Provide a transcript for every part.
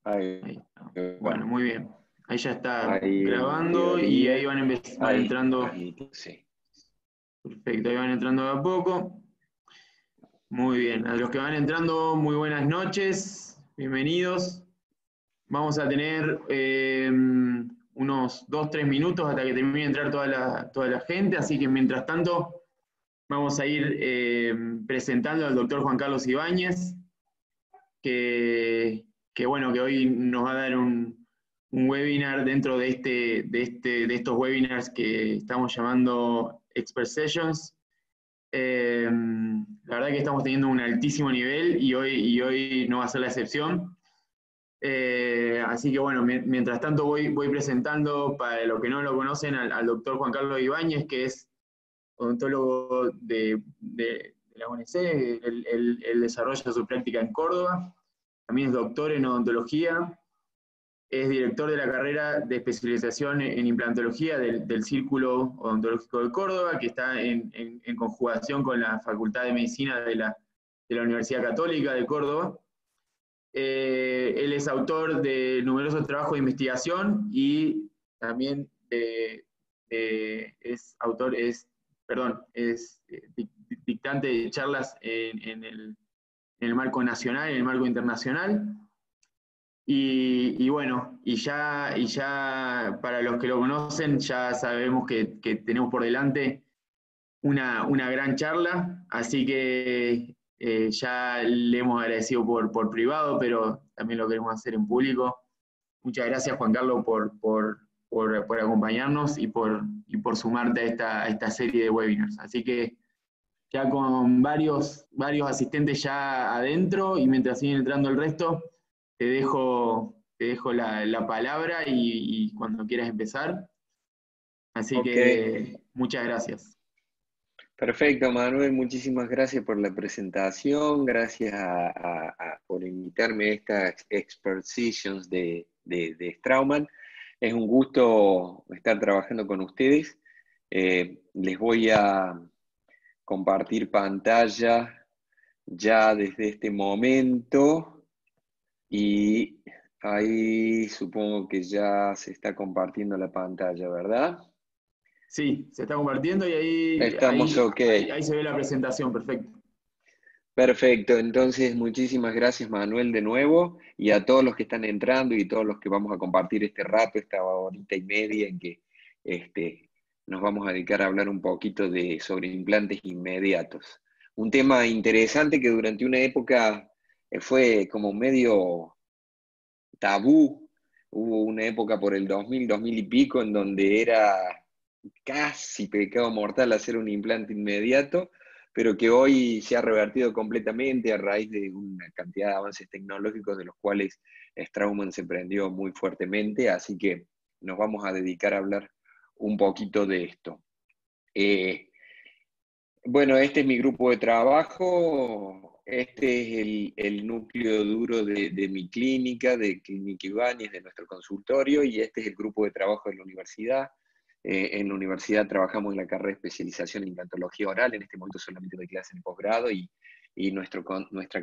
Ahí Ahí está. va. Bueno, muy bien. Ahí ya está Ahí en grabando y ahí teoría. van Ahí entrando. transmite, sí. Perfecto, ahí van entrando de a poco. Muy bien. A los que van entrando, muy buenas noches. Bienvenidos. Vamos a tener unos 2-3 minutos hasta que termine de entrar toda la gente. Así que mientras tanto, vamos a ir presentando al doctor Juan Carlos Ibáñez, que bueno, que hoy nos va a dar un webinar dentro de estos webinars que estamos llamando Expert Sessions. La verdad que estamos teniendo un altísimo nivel y hoy no va a ser la excepción. Así que bueno, mientras tanto voy presentando, para los que no lo conocen, al doctor Juan Carlos Ibáñez, que es odontólogo de la UNC. Él desarrolla su práctica en Córdoba, también es doctor en odontología, es director de la carrera de especialización en implantología del Círculo Odontológico de Córdoba, que está en conjugación con la Facultad de Medicina de la Universidad Católica de Córdoba. Él es autor de numerosos trabajos de investigación y también es dictante de charlas en el marco nacional, en el marco internacional. Y bueno, y ya para los que lo conocen, ya sabemos que tenemos por delante una gran charla, así que ya le hemos agradecido por privado, pero también lo queremos hacer en público. Muchas gracias, Juan Carlos, por acompañarnos y por sumarte a esta serie de webinars. Así que ya con varios asistentes ya adentro y mientras siguen entrando el resto, te dejo la palabra y cuando quieras empezar. Así Ok, que muchas gracias. perfecto, Manuel. Muchísimas gracias por la presentación. Gracias por invitarme a estas Expert Sessions de Straumann. Es un gusto estar trabajando con ustedes. Les voy a compartir pantalla ya desde este momento y ahí supongo que ya se está compartiendo la pantalla, ¿verdad? Sí, se está compartiendo y Estamos ok. ahí se ve la presentación, perfecto. Perfecto, entonces muchísimas gracias Manuel de nuevo y a todos los que están entrando y todos los que vamos a compartir este rato, esta horita y media en que nos vamos a dedicar a hablar un poquito sobre implantes inmediatos. Un tema interesante que durante una época fue como medio tabú. Hubo una época por el 2000, 2000 y pico en donde era casi pecado mortal hacer un implante inmediato, pero que hoy se ha revertido completamente a raíz de una cantidad de avances tecnológicos de los cuales Straumann se prendió muy fuertemente, así que nos vamos a dedicar a hablar un poquito de esto. Bueno, este es mi grupo de trabajo, este es el núcleo duro de mi clínica, de Clínica Ibáñez, de nuestro consultorio, y este es el grupo de trabajo de la universidad. En la universidad trabajamos en la carrera de especialización en implantología oral, en este momento solamente doy clases en posgrado, y nuestra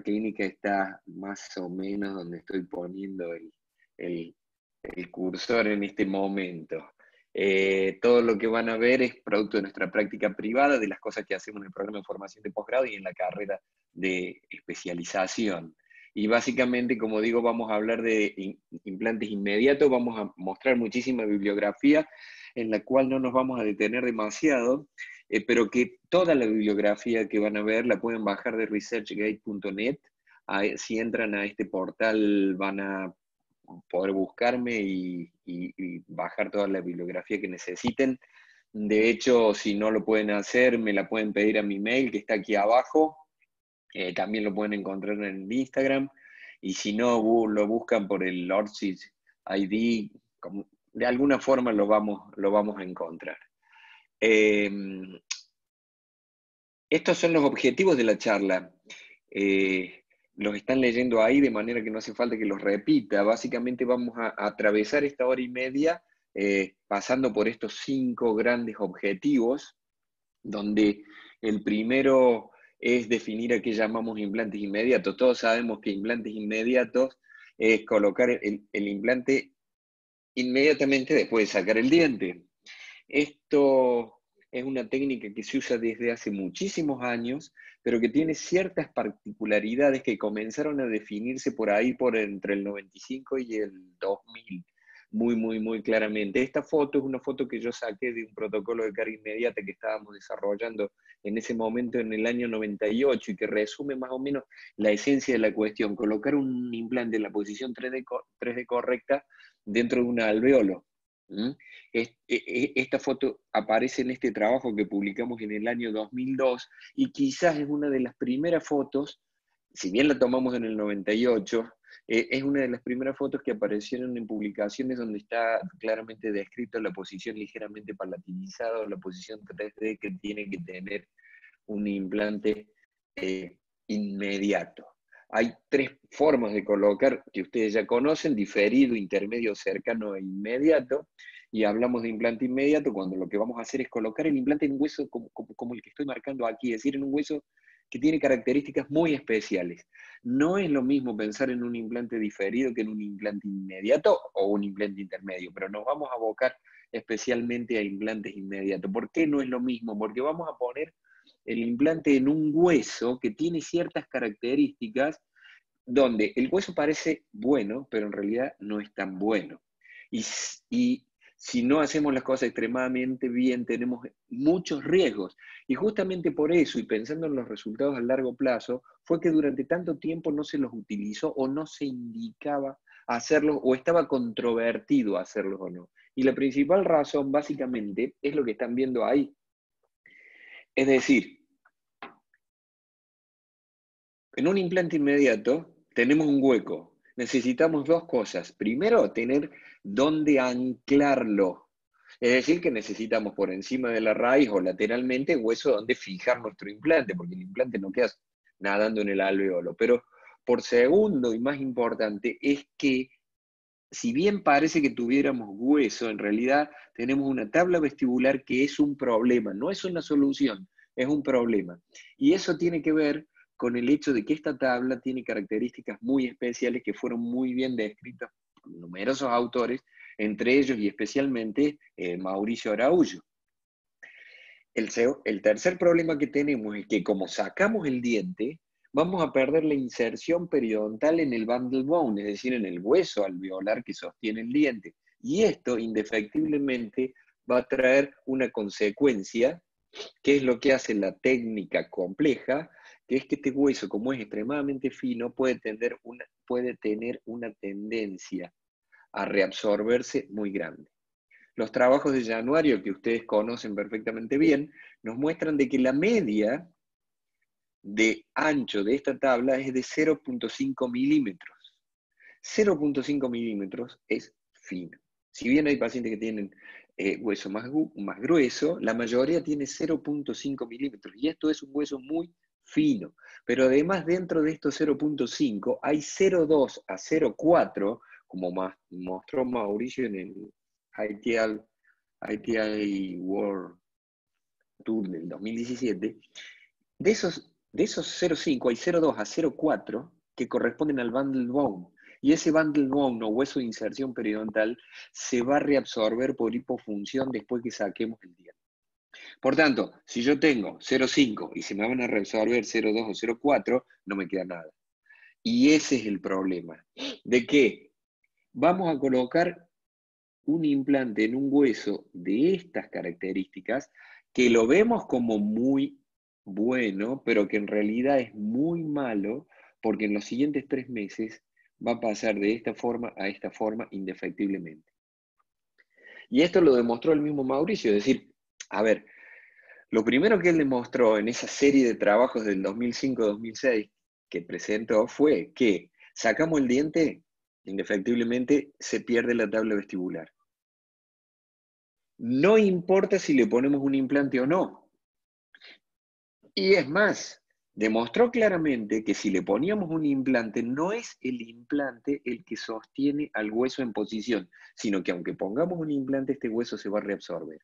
clínica está más o menos donde estoy poniendo el cursor en este momento. Todo lo que van a ver es producto de nuestra práctica privada, de las cosas que hacemos en el programa de formación de posgrado y en la carrera de especialización. Y básicamente, como digo, vamos a hablar de implantes inmediatos, vamos a mostrar muchísima bibliografía en la cual no nos vamos a detener demasiado, pero que toda la bibliografía que van a ver la pueden bajar de researchgate.net. Si entran a este portal van a poder buscarme y bajar toda la bibliografía que necesiten. De hecho, si no lo pueden hacer, me la pueden pedir a mi mail, que está aquí abajo. También lo pueden encontrar en Instagram. Y si no, lo buscan por el ORCID ID, de alguna forma lo vamos a encontrar. Estos son los objetivos de la charla. Los están leyendo ahí de manera que no hace falta que los repita. Básicamente vamos a atravesar esta hora y media pasando por estos 5 grandes objetivos, donde el primero es definir a qué llamamos implantes inmediatos. Todos sabemos que implantes inmediatos es colocar el implante inmediatamente después de sacar el diente. Esto es una técnica que se usa desde hace muchísimos años, pero que tiene ciertas particularidades que comenzaron a definirse por ahí por entre el 95 y el 2000, muy claramente. Esta foto es una foto que yo saqué de un protocolo de carga inmediata que estábamos desarrollando en ese momento en el año 98 y que resume más o menos la esencia de la cuestión: colocar un implante en la posición 3D correcta dentro de un alveolo. Esta foto aparece en este trabajo que publicamos en el año 2002 y quizás es una de las primeras fotos, si bien la tomamos en el 98, es una de las primeras fotos que aparecieron en publicaciones donde está claramente descrito la posición ligeramente palatinizada o la posición 3D que tiene que tener un implante inmediato. Hay tres formas de colocar que ustedes ya conocen: diferido, intermedio, cercano e inmediato. Y hablamos de implante inmediato cuando lo que vamos a hacer es colocar el implante en un hueso como el que estoy marcando aquí, es decir, en un hueso que tiene características muy especiales. No es lo mismo pensar en un implante diferido que en un implante inmediato o un implante intermedio, pero nos vamos a abocar especialmente a implantes inmediatos. ¿Por qué no es lo mismo? Porque vamos a poner el implante en un hueso que tiene ciertas características donde el hueso parece bueno, pero en realidad no es tan bueno. Y si no hacemos las cosas extremadamente bien, tenemos muchos riesgos. Y justamente por eso, y pensando en los resultados a largo plazo, fue que durante tanto tiempo no se los utilizó o no se indicaba hacerlos, o estaba controvertido hacerlos o no. Y la principal razón, básicamente, es lo que están viendo ahí. Es decir, en un implante inmediato tenemos un hueco. Necesitamos dos cosas. Primero, tener dónde anclarlo. Es decir, que necesitamos por encima de la raíz o lateralmente hueso donde fijar nuestro implante, porque el implante no queda nadando en el alveolo. Pero por segundo, y más importante, es que si bien parece que tuviéramos hueso, en realidad tenemos una tabla vestibular que es un problema, no es una solución, es un problema. Y eso tiene que ver con el hecho de que esta tabla tiene características muy especiales que fueron muy bien descritas por numerosos autores, entre ellos y especialmente Mauricio Araújo. El tercer problema que tenemos es que como sacamos el diente, vamos a perder la inserción periodontal en el bundle bone, es decir, en el hueso alveolar que sostiene el diente. Y esto, indefectiblemente, va a traer una consecuencia, que es lo que hace la técnica compleja, que es que este hueso, como es extremadamente fino, puede tener una tendencia a reabsorberse muy grande. Los trabajos de Januario, que ustedes conocen perfectamente bien, nos muestran de que la media de ancho de esta tabla es de 0.5 milímetros. 0.5 milímetros es fino. Si bien hay pacientes que tienen hueso más grueso, la mayoría tiene 0.5 milímetros, y esto es un hueso muy fino. Pero además, dentro de estos 0.5 hay 0.2 a 0.4, como mostró Mauricio en el ITI World Tour del 2017. De esos 0.5 hay 0.2 a 0.4 que corresponden al bundle bone. Y ese bundle bone o hueso de inserción periodontal se va a reabsorber por hipofunción después que saquemos el diente. Por tanto, si yo tengo 0.5 y se me van a reabsorber 0.2 o 0.4, no me queda nada. Y ese es el problema. ¿De qué? Vamos a colocar un implante en un hueso de estas características que lo vemos como muy bueno, pero que en realidad es muy malo, porque en los siguientes 3 meses va a pasar de esta forma a esta forma indefectiblemente. Y esto lo demostró el mismo Mauricio, es decir, a ver, lo primero que él demostró en esa serie de trabajos del 2005-2006 que presentó fue que sacamos el diente, indefectiblemente se pierde la tabla vestibular. No importa si le ponemos un implante o no. Y es más, demostró claramente que si le poníamos un implante, no es el implante el que sostiene al hueso en posición, sino que aunque pongamos un implante, este hueso se va a reabsorber.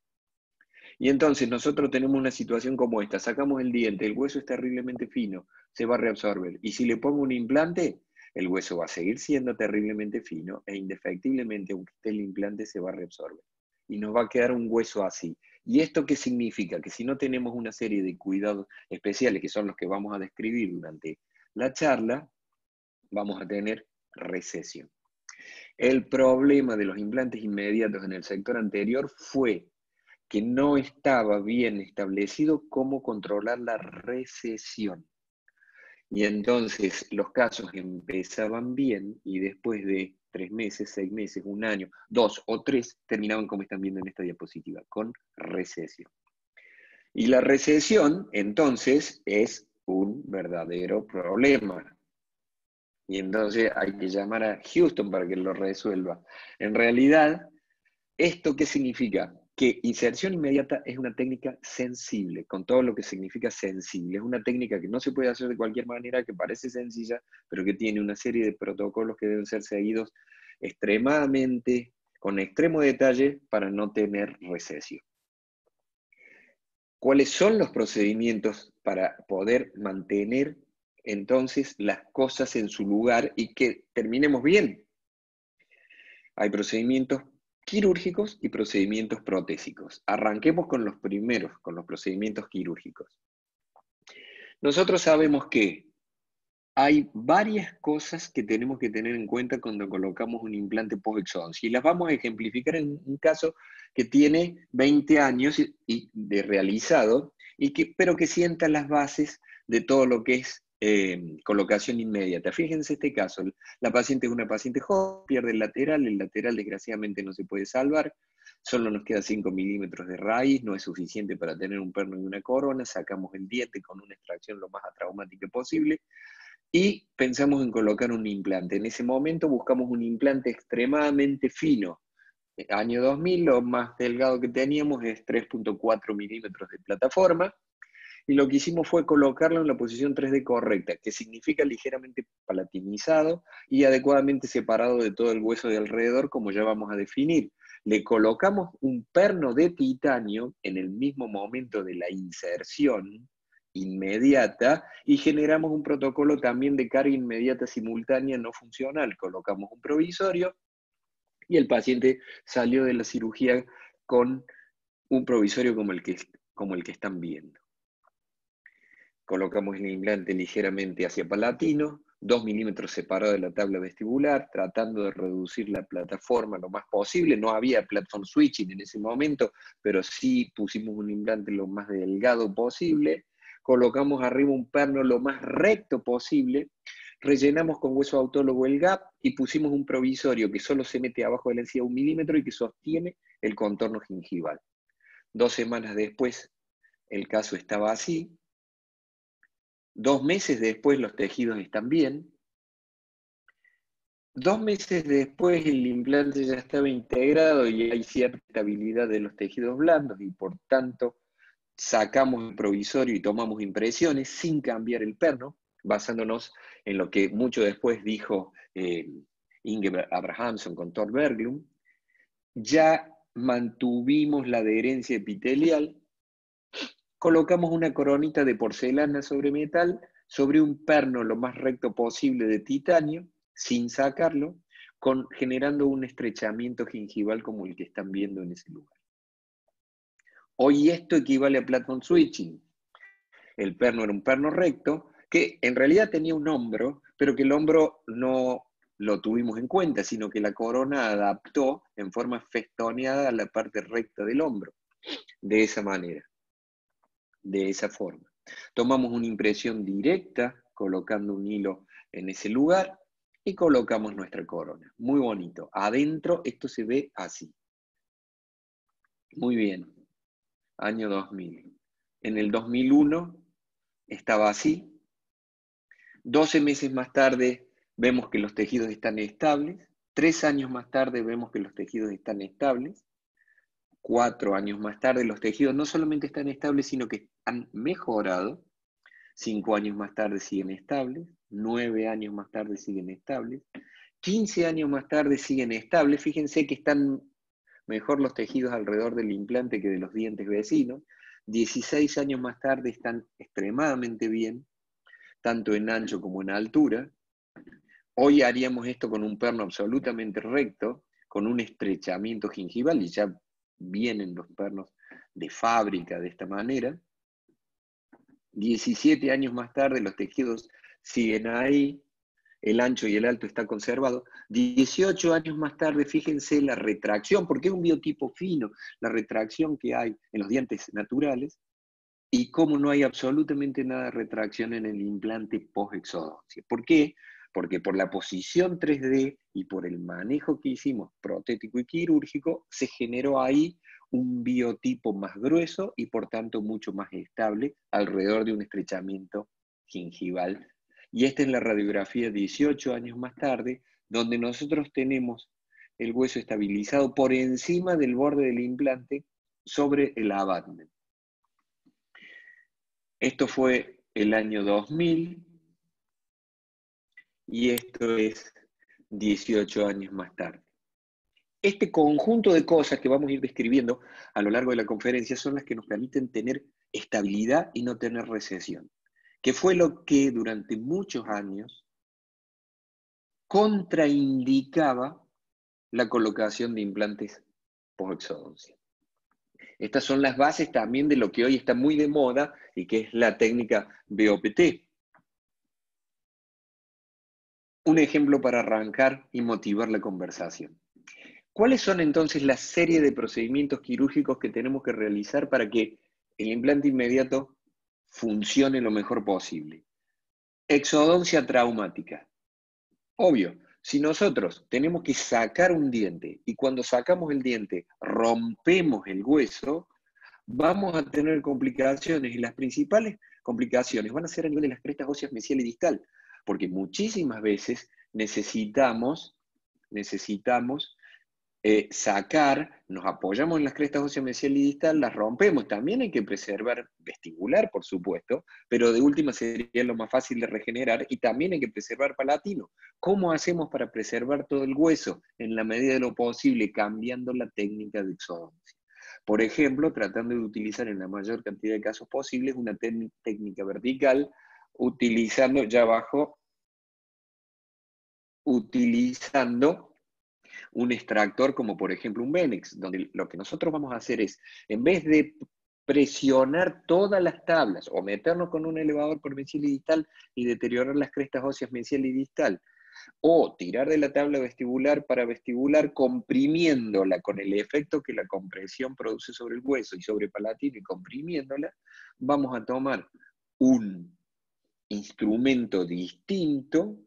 Y entonces nosotros tenemos una situación como esta: sacamos el diente, el hueso es terriblemente fino, se va a reabsorber. Y si le pongo un implante, el hueso va a seguir siendo terriblemente fino e indefectiblemente, aunque esté el implante, se va a reabsorber. Y nos va a quedar un hueso así. ¿Y esto qué significa? Que si no tenemos una serie de cuidados especiales, que son los que vamos a describir durante la charla, vamos a tener recesión. El problema de los implantes inmediatos en el sector anterior fue que no estaba bien establecido cómo controlar la recesión. Y entonces los casos empezaban bien y después de 3 meses, 6 meses, 1 año, 2 o 3, terminaban como están viendo en esta diapositiva, con recesión. Y la recesión, entonces, es un verdadero problema. Y entonces hay que llamar a Houston para que lo resuelva. En realidad, ¿esto qué significa? Que inserción inmediata es una técnica sensible, con todo lo que significa sensible. Es una técnica que no se puede hacer de cualquier manera, que parece sencilla, pero que tiene una serie de protocolos que deben ser seguidos extremadamente, con extremo detalle, para no tener recesión. ¿Cuáles son los procedimientos para poder mantener entonces las cosas en su lugar y que terminemos bien? Hay procedimientos quirúrgicos y procedimientos protésicos. Arranquemos con los primeros, con los procedimientos quirúrgicos. Nosotros sabemos que hay varias cosas que tenemos que tener en cuenta cuando colocamos un implante post-exodoncia. Y las vamos a ejemplificar en un caso que tiene 20 años de realizado, pero que sienta las bases de todo lo que es colocación inmediata. Fíjense este caso, la paciente es una paciente joven, pierde el lateral desgraciadamente no se puede salvar, solo nos queda 5 milímetros de raíz, no es suficiente para tener un perno y una corona, sacamos el diente con una extracción lo más atraumática posible, y pensamos en colocar un implante. En ese momento buscamos un implante extremadamente fino. Año 2000, lo más delgado que teníamos es 3.4 milímetros de plataforma, y lo que hicimos fue colocarlo en la posición 3D correcta, que significa ligeramente palatinizado y adecuadamente separado de todo el hueso de alrededor, como ya vamos a definir. Le colocamos un perno de titanio en el mismo momento de la inserción inmediata y generamos un protocolo también de carga inmediata simultánea no funcional. Colocamos un provisorio y el paciente salió de la cirugía con un provisorio como el que están viendo. Colocamos el implante ligeramente hacia palatino, 2 milímetros separado de la tabla vestibular, tratando de reducir la plataforma lo más posible. No había platform switching en ese momento, pero sí pusimos un implante lo más delgado posible. Colocamos arriba un perno lo más recto posible, rellenamos con hueso autólogo el gap y pusimos un provisorio que solo se mete abajo de la encía 1 milímetro y que sostiene el contorno gingival. 2 semanas después, el caso estaba así. 2 meses después los tejidos están bien. 2 meses después el implante ya estaba integrado y hay cierta estabilidad de los tejidos blandos y por tanto sacamos el provisorio y tomamos impresiones sin cambiar el perno, basándonos en lo que mucho después dijo Inge Abrahamson con Thor Berglund. Ya mantuvimos la adherencia epitelial, colocamos una coronita de porcelana sobre metal, sobre un perno lo más recto posible de titanio, sin sacarlo, generando un estrechamiento gingival como el que están viendo en ese lugar. Hoy esto equivale a platform switching. El perno era un perno recto, que en realidad tenía un hombro, pero que el hombro no lo tuvimos en cuenta, sino que la corona adaptó en forma festoneada a la parte recta del hombro, de esa manera, de esa forma. Tomamos una impresión directa, colocando un hilo en ese lugar, y colocamos nuestra corona. Muy bonito. Adentro esto se ve así. Muy bien. Año 2000. En el 2001 estaba así. 12 meses más tarde vemos que los tejidos están estables. 3 años más tarde vemos que los tejidos están estables. 4 años más tarde los tejidos no solamente están estables, sino que han mejorado. 5 años más tarde siguen estables. 9 años más tarde siguen estables. 15 años más tarde siguen estables. Fíjense que están mejor los tejidos alrededor del implante que de los dientes vecinos. 16 años más tarde están extremadamente bien, tanto en ancho como en altura. Hoy haríamos esto con un perno absolutamente recto, con un estrechamiento gingival, y ya vienen los pernos de fábrica de esta manera. 17 años más tarde los tejidos siguen ahí, el ancho y el alto está conservado. 18 años más tarde, fíjense la retracción, porque es un biotipo fino, la retracción que hay en los dientes naturales, y cómo no hay absolutamente nada de retracción en el implante post-exodoncia. ¿Por qué? Porque por la posición 3D y por el manejo que hicimos protético y quirúrgico, se generó ahí un biotipo más grueso y por tanto mucho más estable alrededor de un estrechamiento gingival. Y esta es la radiografía 18 años más tarde, donde nosotros tenemos el hueso estabilizado por encima del borde del implante sobre el abutment. Esto fue el año 2000 y esto es 18 años más tarde. Este conjunto de cosas que vamos a ir describiendo a lo largo de la conferencia son las que nos permiten tener estabilidad y no tener recesión, que fue lo que durante muchos años contraindicaba la colocación de implantes post-exodoncia. Estas son las bases también de lo que hoy está muy de moda y que es la técnica BOPT. Un ejemplo para arrancar y motivar la conversación. ¿Cuáles son entonces la serie de procedimientos quirúrgicos que tenemos que realizar para que el implante inmediato funcione lo mejor posible? Exodoncia traumática. Obvio, si nosotros tenemos que sacar un diente y cuando sacamos el diente rompemos el hueso, vamos a tener complicaciones y las principales complicaciones van a ser a nivel de las crestas óseas mesial y distal, porque muchísimas veces necesitamos sacar, nos apoyamos en las crestas óseas mesial y distal, las rompemos. También hay que preservar vestibular, por supuesto, pero de última sería lo más fácil de regenerar, y también hay que preservar palatino. ¿Cómo hacemos para preservar todo el hueso? En la medida de lo posible, cambiando la técnica de exodoncia. Por ejemplo, tratando de utilizar en la mayor cantidad de casos posibles una técnica vertical, utilizando ya abajo, utilizando un extractor como por ejemplo un Venex, donde lo que nosotros vamos a hacer es, en vez de presionar todas las tablas o meternos con un elevador por mesial y distal y deteriorar las crestas óseas mesial y distal, o tirar de la tabla vestibular para vestibular comprimiéndola con el efecto que la compresión produce sobre el hueso y sobre palatino y comprimiéndola, vamos a tomar un instrumento distinto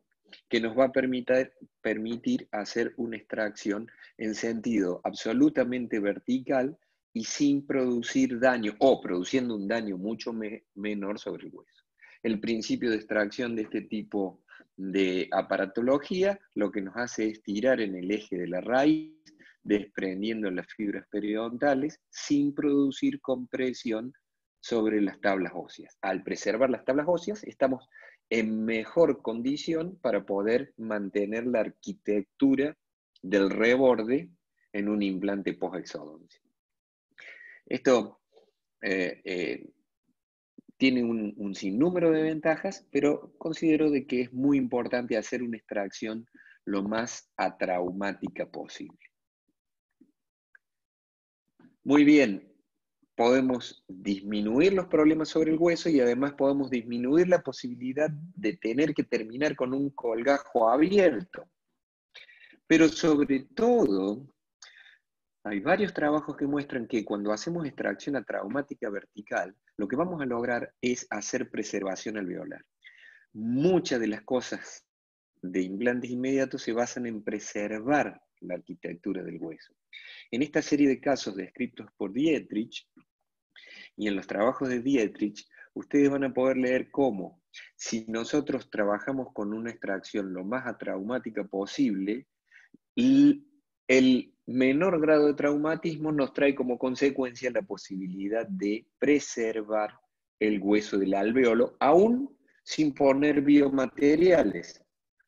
que nos va a permitir hacer una extracción en sentido absolutamente vertical y sin producir daño, o produciendo un daño mucho menor sobre el hueso. El principio de extracción de este tipo de aparatología lo que nos hace es tirar en el eje de la raíz, desprendiendo las fibras periodontales, sin producir compresión sobre las tablas óseas. Al preservar las tablas óseas, estamos en mejor condición para poder mantener la arquitectura del reborde en un implante post-exodoncia. Esto tiene un sinnúmero de ventajas, pero considero de que es muy importante hacer una extracción lo más atraumática posible. Muy bien, podemos disminuir los problemas sobre el hueso y además podemos disminuir la posibilidad de tener que terminar con un colgajo abierto. Pero sobre todo, hay varios trabajos que muestran que cuando hacemos extracción atraumática vertical, lo que vamos a lograr es hacer preservación alveolar. Muchas de las cosas de implantes inmediatos se basan en preservar la arquitectura del hueso. En esta serie de casos descritos por Dietrich y en los trabajos de Dietrich, ustedes van a poder leer cómo, si nosotros trabajamos con una extracción lo más atraumática posible, y el menor grado de traumatismo nos trae como consecuencia la posibilidad de preservar el hueso del alveolo, aún sin poner biomateriales,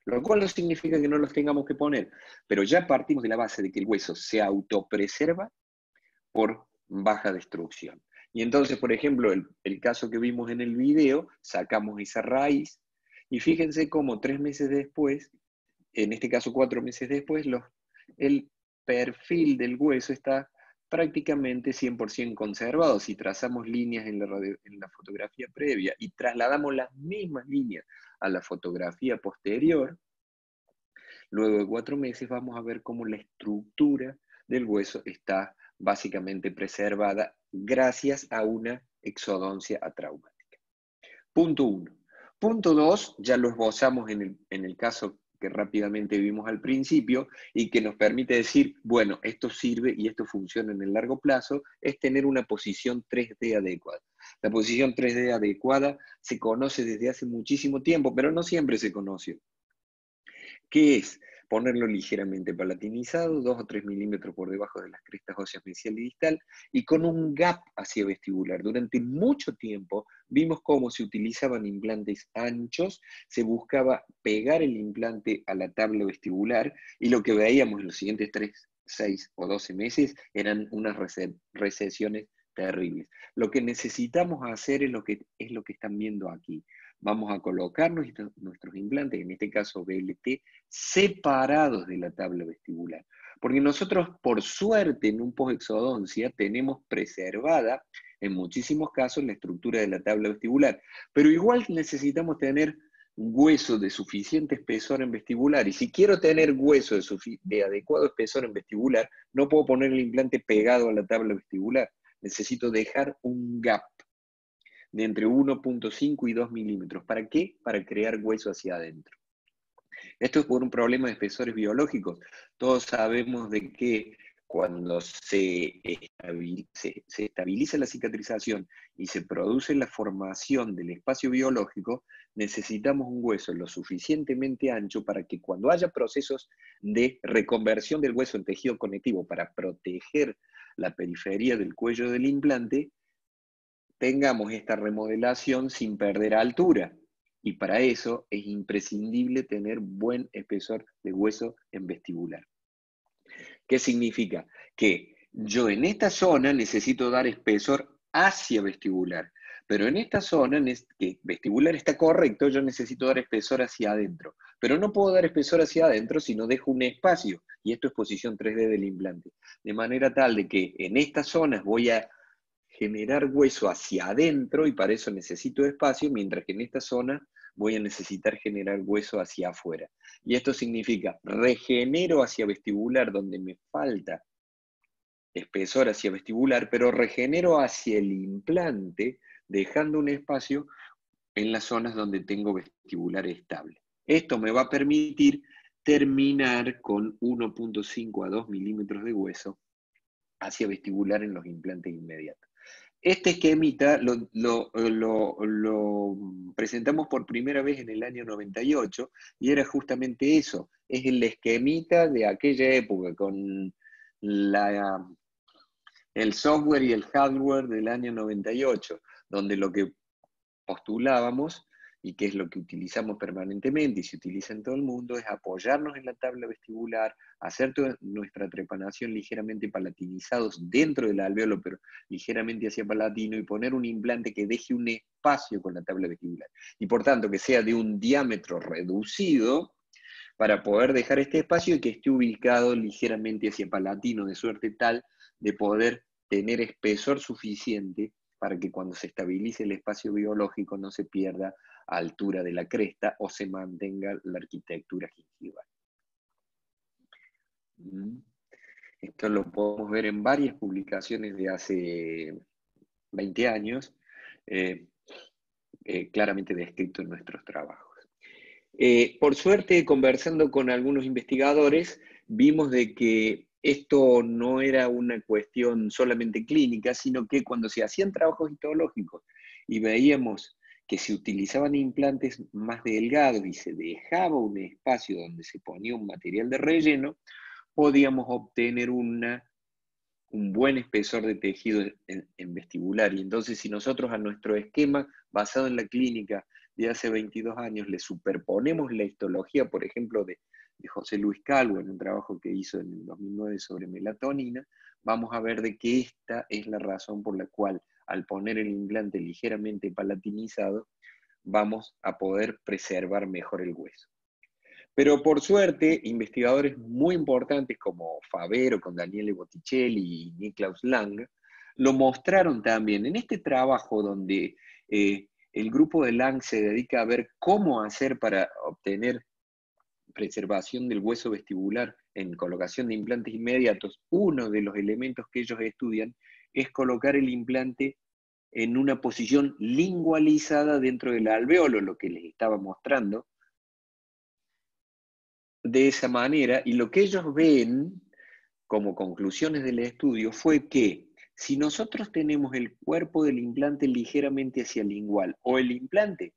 lo cual no significa que no los tengamos que poner, pero ya partimos de la base de que el hueso se autopreserva por baja destrucción. Y entonces, por ejemplo, el caso que vimos en el video, sacamos esa raíz, y fíjense cómo 3 meses después en este caso 4 meses después, el perfil del hueso está prácticamente 100% conservado. Si trazamos líneas en la fotografía previa y trasladamos las mismas líneas a la fotografía posterior, luego de 4 meses vamos a ver cómo la estructura del hueso está básicamente preservada gracias a una exodoncia atraumática. Punto 1. Punto 2, ya lo esbozamos en el caso que rápidamente vimos al principio y que nos permite decir, bueno, esto sirve y esto funciona en el largo plazo, es tener una posición 3D adecuada. La posición 3D adecuada se conoce desde hace muchísimo tiempo, pero no siempre se conoció. ¿Qué es? Ponerlo ligeramente palatinizado, 2 o 3 milímetros por debajo de las crestas óseas mesial y distal, y con un gap hacia vestibular. Durante mucho tiempo vimos cómo se utilizaban implantes anchos, se buscaba pegar el implante a la tabla vestibular, y lo que veíamos en los siguientes 3, 6 o 12 meses eran unas recesiones terribles. Lo que necesitamos hacer es lo que están viendo aquí. Vamos a colocar nuestros implantes, en este caso BLT, separados de la tabla vestibular. Porque nosotros, por suerte, en un posexodoncia tenemos preservada, en muchísimos casos, la estructura de la tabla vestibular. Pero igual necesitamos tener un hueso de suficiente espesor en vestibular. Y si quiero tener hueso de adecuado espesor en vestibular, no puedo poner el implante pegado a la tabla vestibular. Necesito dejar un gap de entre 1.5 y 2 milímetros. ¿Para qué? Para crear hueso hacia adentro. Esto es por un problema de espesores biológicos. Todos sabemos de que cuando se estabiliza la cicatrización y se produce la formación del espacio biológico, necesitamos un hueso lo suficientemente ancho para que cuando haya procesos de reconversión del hueso en tejido conectivo para proteger la periferia del cuello del implante, tengamos esta remodelación sin perder altura. Y para eso es imprescindible tener buen espesor de hueso en vestibular. ¿Qué significa? Que yo en esta zona necesito dar espesor hacia vestibular, pero en esta zona que vestibular está correcto, yo necesito dar espesor hacia adentro. Pero no puedo dar espesor hacia adentro si no dejo un espacio, y esto es posición 3D del implante. De manera tal de que en estas zonas voy a generar hueso hacia adentro y para eso necesito espacio, mientras que en esta zona voy a necesitar generar hueso hacia afuera. Y esto significa regenero hacia vestibular donde me falta espesor hacia vestibular, pero regenero hacia el implante dejando un espacio en las zonas donde tengo vestibular estable. Esto me va a permitir terminar con 1.5 a 2 milímetros de hueso hacia vestibular en los implantes inmediatos. Este esquemita lo presentamos por primera vez en el año 98 y era justamente eso, es el esquemita de aquella época con el software y el hardware del año 98, donde lo que postulábamos y que es lo que utilizamos permanentemente y se utiliza en todo el mundo, es apoyarnos en la tabla vestibular, hacer nuestra trepanación ligeramente palatinizados dentro del alveolo, pero ligeramente hacia palatino, y poner un implante que deje un espacio con la tabla vestibular. Y por tanto, que sea de un diámetro reducido para poder dejar este espacio y que esté ubicado ligeramente hacia palatino, de suerte tal de poder tener espesor suficiente para que cuando se estabilice el espacio biológico no se pierda a altura de la cresta o se mantenga la arquitectura gingival. Esto lo podemos ver en varias publicaciones de hace 20 años, claramente descrito en nuestros trabajos. Por suerte, conversando con algunos investigadores, vimos de que esto no era una cuestión solamente clínica, sino que cuando se hacían trabajos histológicos y veíamos que se utilizaban implantes más delgados y se dejaba un espacio donde se ponía un material de relleno, podíamos obtener un buen espesor de tejido en vestibular. Y entonces, si nosotros a nuestro esquema basado en la clínica de hace 22 años le superponemos la histología, por ejemplo, de José Luis Calvo, en un trabajo que hizo en el 2009 sobre melatonina, vamos a ver de que esta es la razón por la cual, al poner el implante ligeramente palatinizado, vamos a poder preservar mejor el hueso. Pero por suerte, investigadores muy importantes como Favero con Daniele Botticelli y Niklaus Lang lo mostraron también en este trabajo donde el grupo de Lang se dedica a ver cómo hacer para obtener preservación del hueso vestibular en colocación de implantes inmediatos. Uno de los elementos que ellos estudian es colocar el implante en una posición lingualizada dentro del alveolo, lo que les estaba mostrando, de esa manera, y lo que ellos ven como conclusiones del estudio fue que si nosotros tenemos el cuerpo del implante ligeramente hacia el lingual o el implante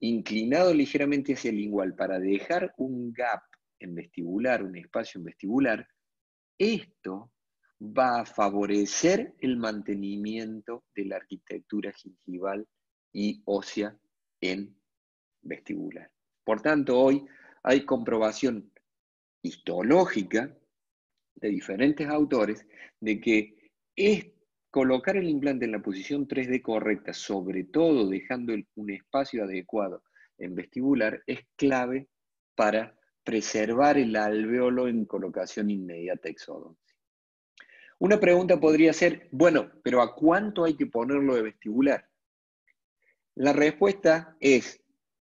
inclinado ligeramente hacia el lingual para dejar un gap en vestibular, un espacio en vestibular, esto va a favorecer el mantenimiento de la arquitectura gingival y ósea en vestibular. Por tanto, hoy hay comprobación histológica de diferentes autores de que es colocar el implante en la posición 3D correcta, sobre todo dejando un espacio adecuado en vestibular, es clave para preservar el alvéolo en colocación inmediata exodoncia. Una pregunta podría ser, bueno, pero ¿a cuánto hay que ponerlo de vestibular? La respuesta es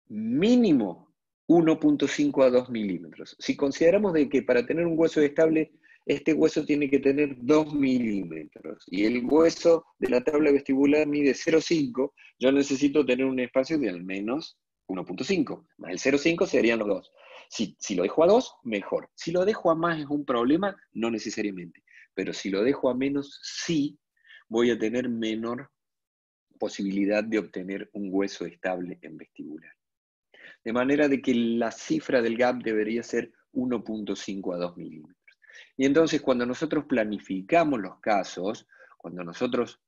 mínimo 1.5 a 2 milímetros. Si consideramos de que para tener un hueso estable, este hueso tiene que tener 2 milímetros, y el hueso de la tabla vestibular mide 0,5, yo necesito tener un espacio de al menos 1.5, más el 0,5 serían los 2. Si lo dejo a 2, mejor. Si lo dejo a más es un problema, no necesariamente. Pero si lo dejo a menos, sí voy a tener menor posibilidad de obtener un hueso estable en vestibular. De manera de que la cifra del gap debería ser 1.5 a 2 milímetros. Y entonces cuando nosotros planificamos los casos, cuando nosotros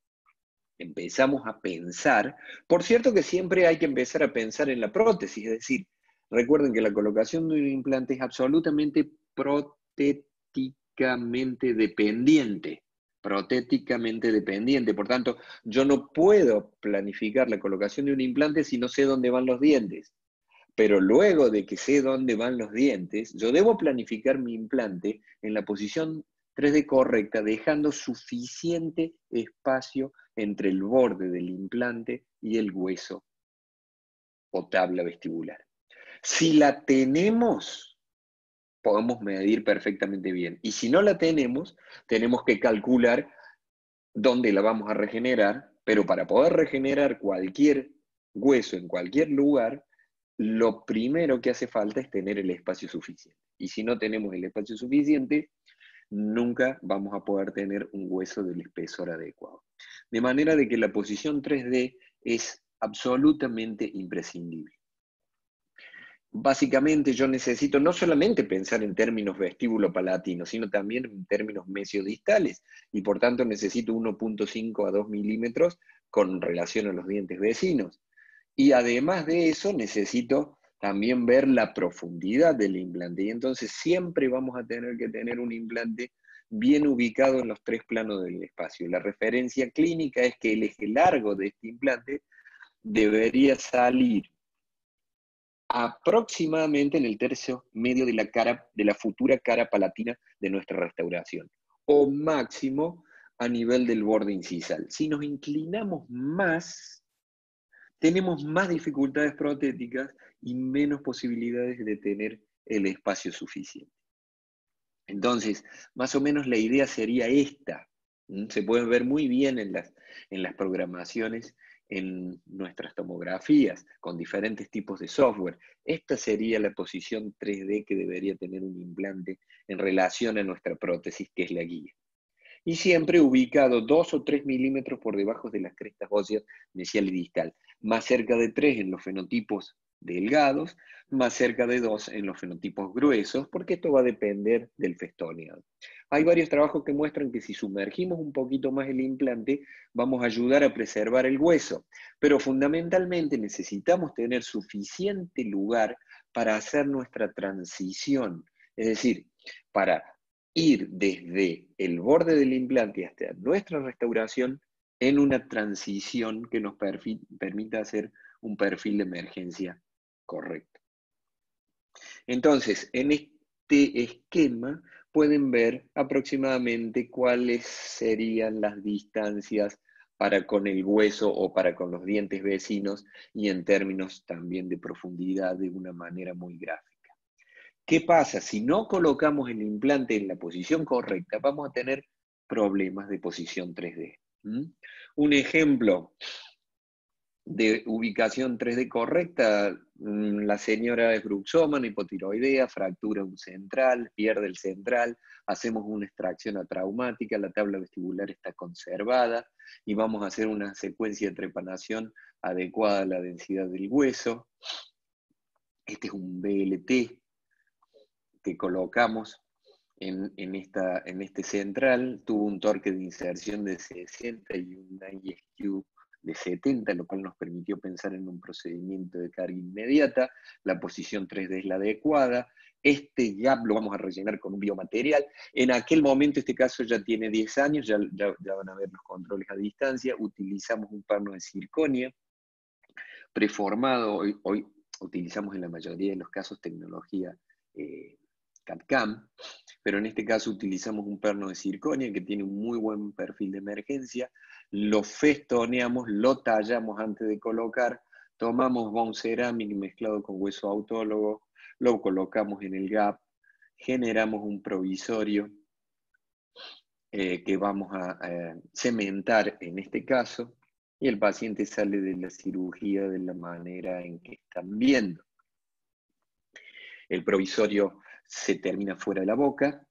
empezamos a pensar, por cierto que siempre hay que empezar a pensar en la prótesis, es decir, recuerden que la colocación de un implante es absolutamente protéticamente dependiente. Protéticamente dependiente. Por tanto, yo no puedo planificar la colocación de un implante si no sé dónde van los dientes. Pero luego de que sé dónde van los dientes, yo debo planificar mi implante en la posición 3D correcta, dejando suficiente espacio entre el borde del implante y el hueso o tabla vestibular. Si la tenemos, podemos medir perfectamente bien. Y si no la tenemos, tenemos que calcular dónde la vamos a regenerar, pero para poder regenerar cualquier hueso en cualquier lugar, lo primero que hace falta es tener el espacio suficiente. Y si no tenemos el espacio suficiente, nunca vamos a poder tener un hueso del espesor adecuado. De manera de que la posición 3D es absolutamente imprescindible. Básicamente yo necesito no solamente pensar en términos vestíbulo-palatinos, sino también en términos mesiodistales, y por tanto necesito 1.5 a 2 milímetros con relación a los dientes vecinos. Y además de eso necesito también ver la profundidad del implante, y entonces siempre vamos a tener que tener un implante bien ubicado en los 3 planos del espacio. La referencia clínica es que el eje largo de este implante debería salir aproximadamente en el tercio medio de la cara, de la futura cara palatina de nuestra restauración, o máximo a nivel del borde incisal. Si nos inclinamos más, tenemos más dificultades protéticas y menos posibilidades de tener el espacio suficiente. Entonces, más o menos la idea sería esta. Se pueden ver muy bien en las programaciones, en nuestras tomografías, con diferentes tipos de software. Esta sería la posición 3D que debería tener un implante en relación a nuestra prótesis, que es la guía. Y siempre ubicado 2 o 3 milímetros por debajo de las crestas óseas mesial y distal, más cerca de 3 en los fenotipos delgados, más cerca de 2 en los fenotipos gruesos, porque esto va a depender del festoneado. Hay varios trabajos que muestran que si sumergimos un poquito más el implante, vamos a ayudar a preservar el hueso, pero fundamentalmente necesitamos tener suficiente lugar para hacer nuestra transición, es decir, para ir desde el borde del implante hasta nuestra restauración en una transición que nos permita hacer un perfil de emergencia correcto. Entonces, en este esquema pueden ver aproximadamente cuáles serían las distancias para con el hueso o para con los dientes vecinos y en términos también de profundidad de una manera muy gráfica. ¿Qué pasa? Si no colocamos el implante en la posición correcta, vamos a tener problemas de posición 3D. Un ejemplo de ubicación 3D correcta, la señora es bruxómana, hipotiroidea, fractura un central, pierde el central, hacemos una extracción atraumática, la tabla vestibular está conservada y vamos a hacer una secuencia de trepanación adecuada a la densidad del hueso. Este es un BLT que colocamos en este central, tuvo un torque de inserción de 60 y un ISQ de 70, lo cual nos permitió pensar en un procedimiento de carga inmediata. La posición 3D es la adecuada. Este gap lo vamos a rellenar con un biomaterial. En aquel momento, este caso ya tiene 10 años, ya van a ver los controles a distancia. Utilizamos un perno de circonia preformado. Hoy utilizamos en la mayoría de los casos tecnología CAD-CAM, pero en este caso utilizamos un perno de circonia que tiene un muy buen perfil de emergencia, lo festoneamos, lo tallamos antes de colocar, tomamos bone ceramic mezclado con hueso autólogo, lo colocamos en el gap, generamos un provisorio que vamos a cementar en este caso, y el paciente sale de la cirugía de la manera en que están viendo. El provisorio se termina fuera de la boca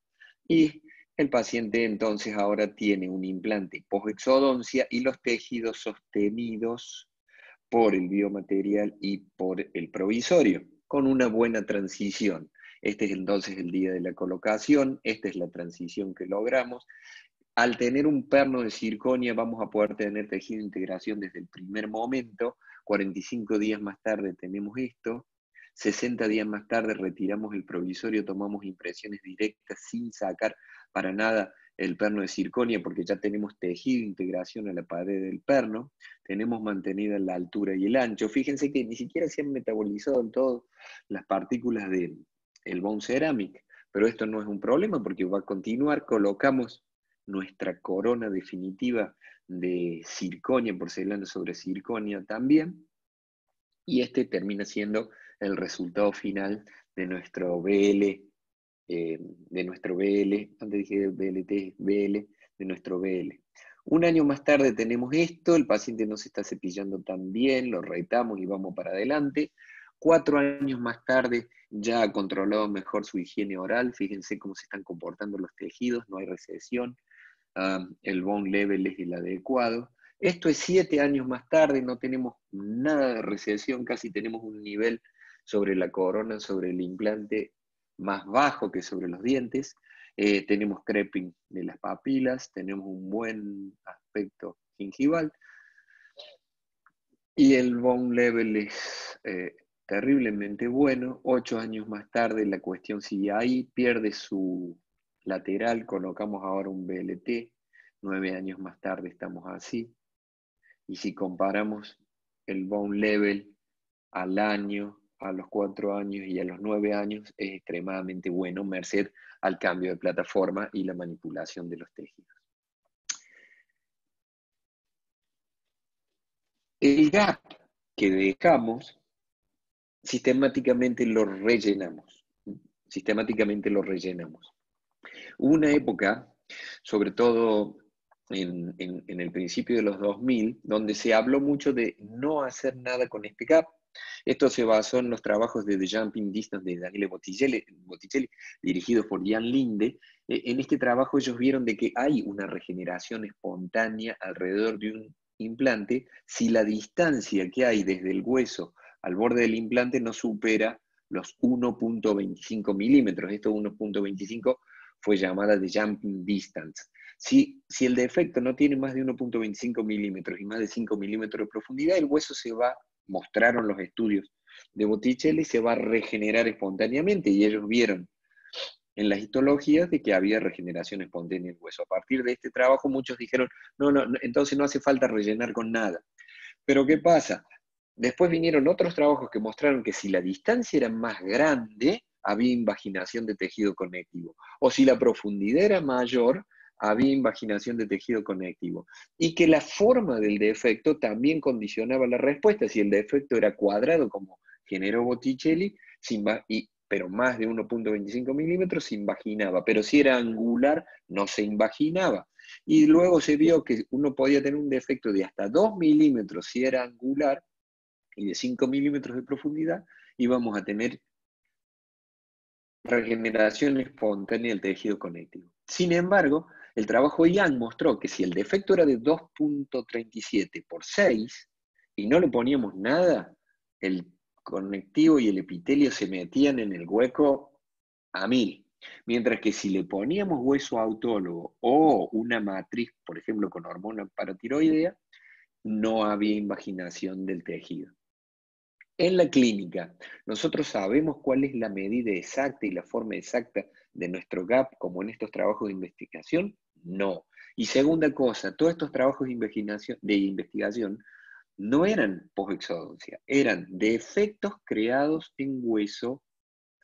y el paciente entonces ahora tiene un implante post-exodoncia y los tejidos sostenidos por el biomaterial y por el provisorio, con una buena transición. Este es entonces el día de la colocación, esta es la transición que logramos. Al tener un perno de circonia vamos a poder tener tejido de integración desde el primer momento, 45 días más tarde tenemos esto, 60 días más tarde retiramos el provisorio, tomamos impresiones directas sin sacar para nada el perno de circonia porque ya tenemos tejido de integración a la pared del perno, tenemos mantenida la altura y el ancho. Fíjense que ni siquiera se han metabolizado en todo las partículas del bone ceramic, pero esto no es un problema porque va a continuar. Colocamos nuestra corona definitiva de circonia, porcelana sobre circonia también, y este termina siendo el resultado final de nuestro BL, antes dije BLT, BL, de nuestro BL. Un año más tarde tenemos esto, el paciente no se está cepillando tan bien, lo retamos y vamos para adelante. 4 años más tarde ya ha controlado mejor su higiene oral, fíjense cómo se están comportando los tejidos, no hay recesión, el bone level es el adecuado. Esto es 7 años más tarde, no tenemos nada de recesión, casi tenemos un nivel sobre la corona, sobre el implante más bajo que sobre los dientes. Tenemos creping de las papilas, tenemos un buen aspecto gingival y el bone level es terriblemente bueno. 8 años más tarde la cuestión sigue ahí, pierde su lateral, colocamos ahora un BLT, 9 años más tarde estamos así, y si comparamos el bone level al año, a los 4 años y a los 9 años, es extremadamente bueno, merced al cambio de plataforma y la manipulación de los tejidos. El gap que dejamos, sistemáticamente lo rellenamos. Sistemáticamente lo rellenamos. Hubo una época, sobre todo en el principio de los 2000, donde se habló mucho de no hacer nada con este gap. Esto se basó en los trabajos de The Jumping Distance de Daniele Botticelli, dirigidos por Jan Linde. En este trabajo ellos vieron de que hay una regeneración espontánea alrededor de un implante si la distancia que hay desde el hueso al borde del implante no supera los 1.25 milímetros. Esto 1.25 fue llamada de jumping distance. Si el defecto no tiene más de 1.25 milímetros y más de 5 milímetros de profundidad, el hueso se va, mostraron los estudios de Botticelli, se va a regenerar espontáneamente, y ellos vieron en las histologías de que había regeneración espontánea del hueso. A partir de este trabajo muchos dijeron, no, entonces no hace falta rellenar con nada. Pero ¿qué pasa? Después vinieron otros trabajos que mostraron que si la distancia era más grande, había invaginación de tejido conectivo. O si la profundidad era mayor, había invaginación de tejido conectivo. Y que la forma del defecto también condicionaba la respuesta. Si el defecto era cuadrado, como generó Botticelli, pero más de 1.25 milímetros, se invaginaba. Pero si era angular, no se invaginaba. Y luego se vio que uno podía tener un defecto de hasta 2 milímetros si era angular, y de 5 milímetros de profundidad, íbamos a tener regeneración espontánea del tejido conectivo. Sin embargo, el trabajo Young mostró que si el defecto era de 2.37 por 6 y no le poníamos nada, el conectivo y el epitelio se metían en el hueco a 1000. Mientras que si le poníamos hueso autólogo o una matriz, por ejemplo, con hormona paratiroidea, no había invaginación del tejido. En la clínica, ¿nosotros sabemos cuál es la medida exacta y la forma exacta de nuestro gap, como en estos trabajos de investigación? No. Y segunda cosa, todos estos trabajos de investigación no eran posexodoncia, eran defectos creados en hueso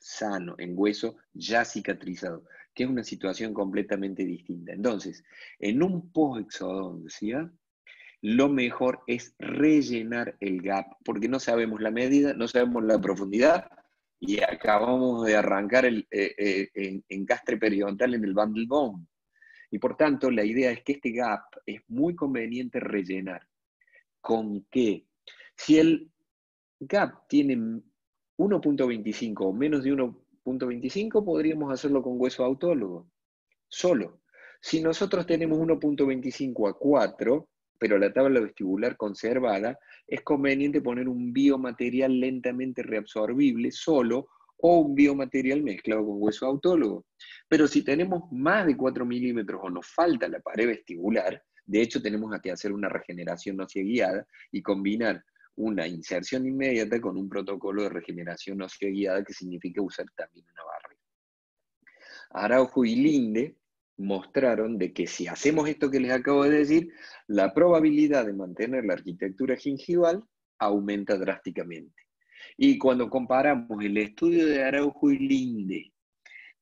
sano, en hueso ya cicatrizado, que es una situación completamente distinta. Entonces, en un posexodoncia, lo mejor es rellenar el gap, porque no sabemos la medida, no sabemos la profundidad, y acabamos de arrancar el encastre periodontal en el bundle bone. Y por tanto, la idea es que este gap es muy conveniente rellenar. ¿Con qué? Si el gap tiene 1.25 o menos de 1.25, podríamos hacerlo con hueso autólogo, solo. Si nosotros tenemos 1.25 a 4, pero la tabla vestibular conservada, es conveniente poner un biomaterial lentamente reabsorbible solo o un biomaterial mezclado con hueso autólogo. Pero si tenemos más de 4 milímetros o nos falta la pared vestibular, de hecho tenemos que hacer una regeneración ósea guiada y combinar una inserción inmediata con un protocolo de regeneración ósea guiada, que significa usar también una barrera. Araujo y Linde mostraron de que si hacemos esto que les acabo de decir, la probabilidad de mantener la arquitectura gingival aumenta drásticamente. Y cuando comparamos el estudio de Araujo y Linde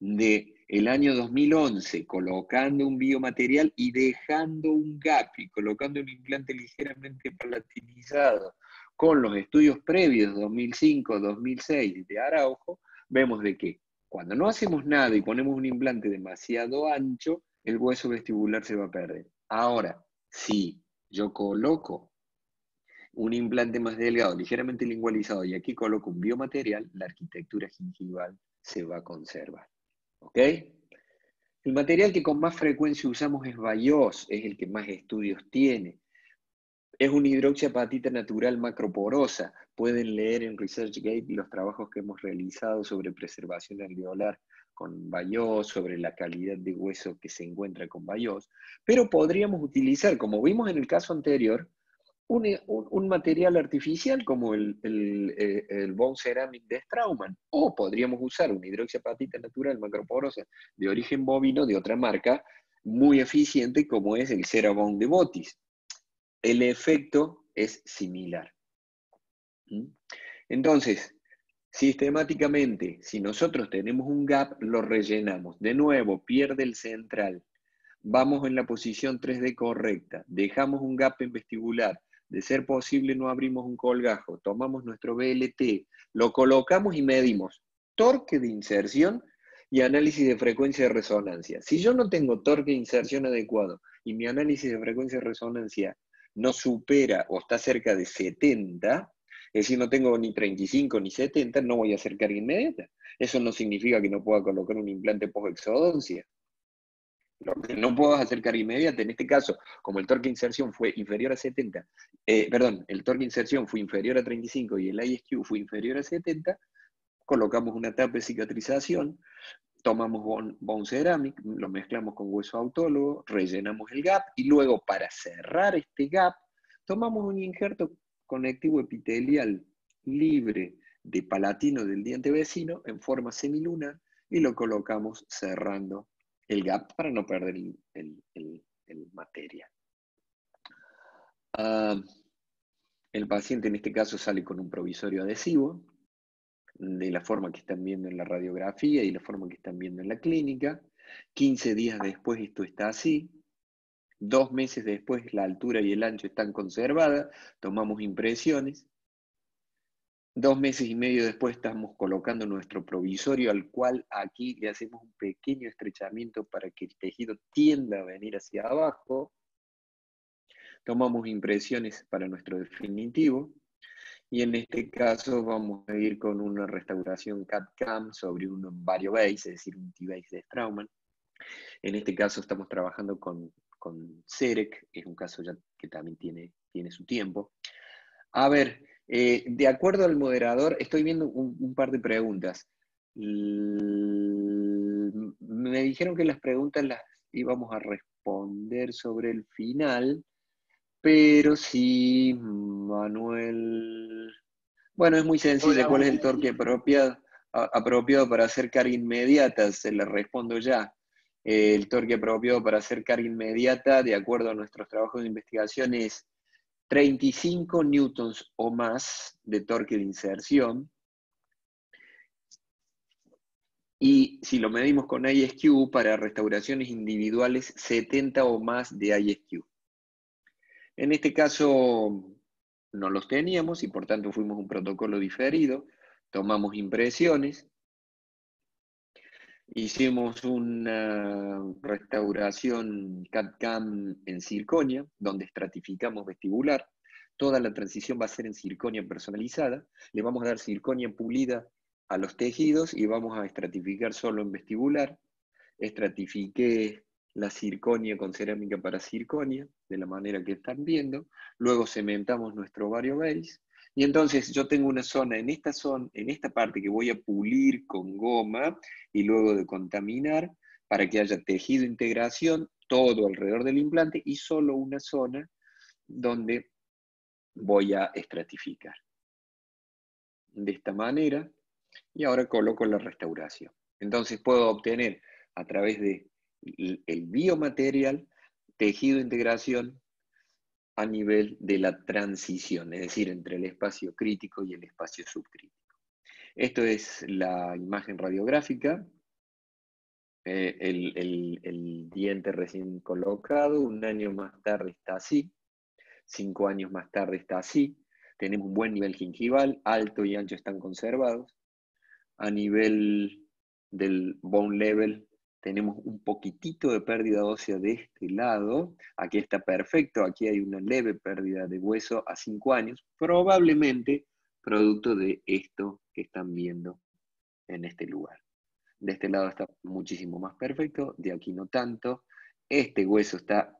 del año 2011, colocando un biomaterial y dejando un gap y colocando un implante ligeramente palatinizado, con los estudios previos 2005-2006 de Araujo, vemos de que cuando no hacemos nada y ponemos un implante demasiado ancho, el hueso vestibular se va a perder. Ahora, si yo coloco un implante más delgado, ligeramente lingualizado, y aquí coloco un biomaterial, la arquitectura gingival se va a conservar. ¿Ok? El material que con más frecuencia usamos es Bayós, es el que más estudios tiene. Es una hidroxiapatita natural macroporosa. Pueden leer en ResearchGate los trabajos que hemos realizado sobre preservación alveolar con Bayós, sobre la calidad de hueso que se encuentra con Bayós, pero podríamos utilizar, como vimos en el caso anterior, un material artificial como el Bone Ceramic de Straumann, o podríamos usar una hidroxiapatita natural macroporosa de origen bovino de otra marca muy eficiente como es el Cerabond de Botis. El efecto es similar. Entonces, sistemáticamente, si nosotros tenemos un gap, lo rellenamos. De nuevo, pierde el central. Vamos en la posición 3D correcta. Dejamos un gap en vestibular. De ser posible, no abrimos un colgajo. Tomamos nuestro BLT, lo colocamos y medimos torque de inserción y análisis de frecuencia de resonancia. Si yo no tengo torque de inserción adecuado y mi análisis de frecuencia de resonancia no supera o está cerca de 70, es decir, no tengo ni 35 ni 70, no voy a hacer carga inmediata. Eso no significa que no pueda colocar un implante post-exodoncia. Lo que no puedo hacer carga inmediata, en este caso, como el torque de inserción fue inferior a 70, el torque de inserción fue inferior a 35 y el ISQ fue inferior a 70, colocamos una tapa de cicatrización, tomamos bone ceramic, lo mezclamos con hueso autólogo, rellenamos el gap y luego para cerrar este gap, tomamos un injerto conectivo epitelial libre de palatino del diente vecino en forma semilunar y lo colocamos cerrando el gap para no perder el material. El paciente en este caso sale con un provisorio adhesivo, de la forma que están viendo en la radiografía y la forma que están viendo en la clínica. 15 días después esto está así. 2 meses después la altura y el ancho están conservadas, tomamos impresiones. 2 meses y medio después estamos colocando nuestro provisorio, al cual aquí le hacemos un pequeño estrechamiento para que el tejido tienda a venir hacia abajo. Tomamos impresiones para nuestro definitivo. Y en este caso vamos a ir con una restauración CAD-CAM sobre un VarioBase, es decir, un T-Base de Straumann. En este caso estamos trabajando con CEREC, es un caso ya que también tiene su tiempo. A ver, de acuerdo al moderador, estoy viendo un par de preguntas. Me dijeron que las preguntas las íbamos a responder sobre el final, pero sí, Manuel... Bueno, es muy sencilla. Hola, ¿Cuál es el torque apropiado para hacer carga inmediata? Se le respondo ya. El torque apropiado para hacer carga inmediata, de acuerdo a nuestros trabajos de investigación, es 35 newtons o más de torque de inserción. Y si lo medimos con ISQ, para restauraciones individuales, 70 o más de ISQ. En este caso no los teníamos y por tanto fuimos un protocolo diferido. Tomamos impresiones. Hicimos una restauración CAD-CAM en circonia, donde estratificamos vestibular. Toda la transición va a ser en circonia personalizada. Le vamos a dar circonia pulida a los tejidos y vamos a estratificar solo en vestibular. Estratifiqué la circonia con cerámica para circonia, de la manera que están viendo. Luego cementamos nuestro VarioBase. Y entonces yo tengo una zona, en esta parte que voy a pulir con goma y luego de contaminar para que haya tejido de integración todo alrededor del implante y solo una zona donde voy a estratificar. De esta manera, y ahora coloco la restauración. Entonces puedo obtener a través de el biomaterial tejido de integración a nivel de la transición, es decir, entre el espacio crítico y el espacio subcrítico. Esto es la imagen radiográfica, el diente recién colocado, 1 año más tarde está así, 5 años más tarde está así, tenemos un buen nivel gingival, alto y ancho están conservados. A nivel del bone level tenemos un poquitito de pérdida ósea de este lado, aquí está perfecto, aquí hay una leve pérdida de hueso a 5 años, probablemente producto de esto que están viendo en este lugar. De este lado está muchísimo más perfecto, de aquí no tanto. Este hueso está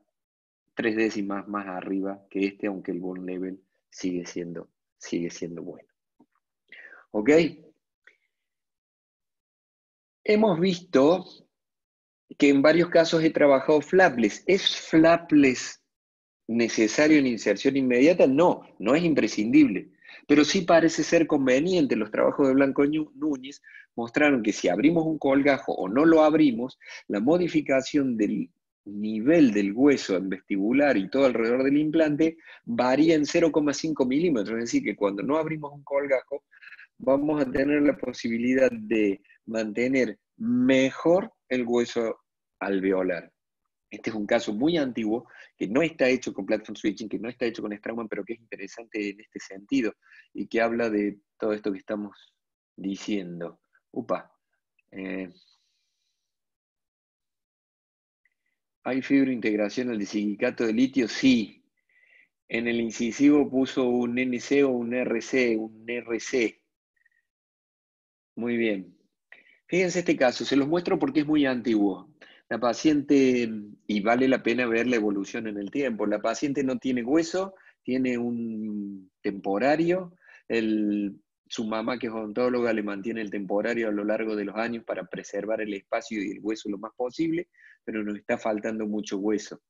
3 décimas más arriba que este, aunque el bone level sigue siendo bueno. ¿Ok? Hemos visto que en varios casos he trabajado flapless. ¿Es flapless necesario en inserción inmediata? No, no es imprescindible. Pero sí parece ser conveniente. Los trabajos de Blanco Núñez mostraron que si abrimos un colgajo o no lo abrimos, la modificación del nivel del hueso en vestibular y todo alrededor del implante varía en 0,5 milímetros. Es decir, que cuando no abrimos un colgajo, vamos a tener la posibilidad de mantener mejor el hueso alveolar. Este es un caso muy antiguo que no está hecho con platform switching, que no está hecho con Straumann, pero que es interesante en este sentido y que habla de todo esto que estamos diciendo. ¿Hay fibrointegración al disilicato de litio? Sí. En el incisivo puso un NC o un RC, Muy bien. Fíjense este caso, se los muestro porque es muy antiguo. La paciente, y vale la pena ver la evolución en el tiempo, la paciente no tiene hueso, tiene un temporario, su mamá, que es odontóloga, le mantiene el temporario a lo largo de los años para preservar el espacio y el hueso lo más posible, pero nos está faltando mucho hueso.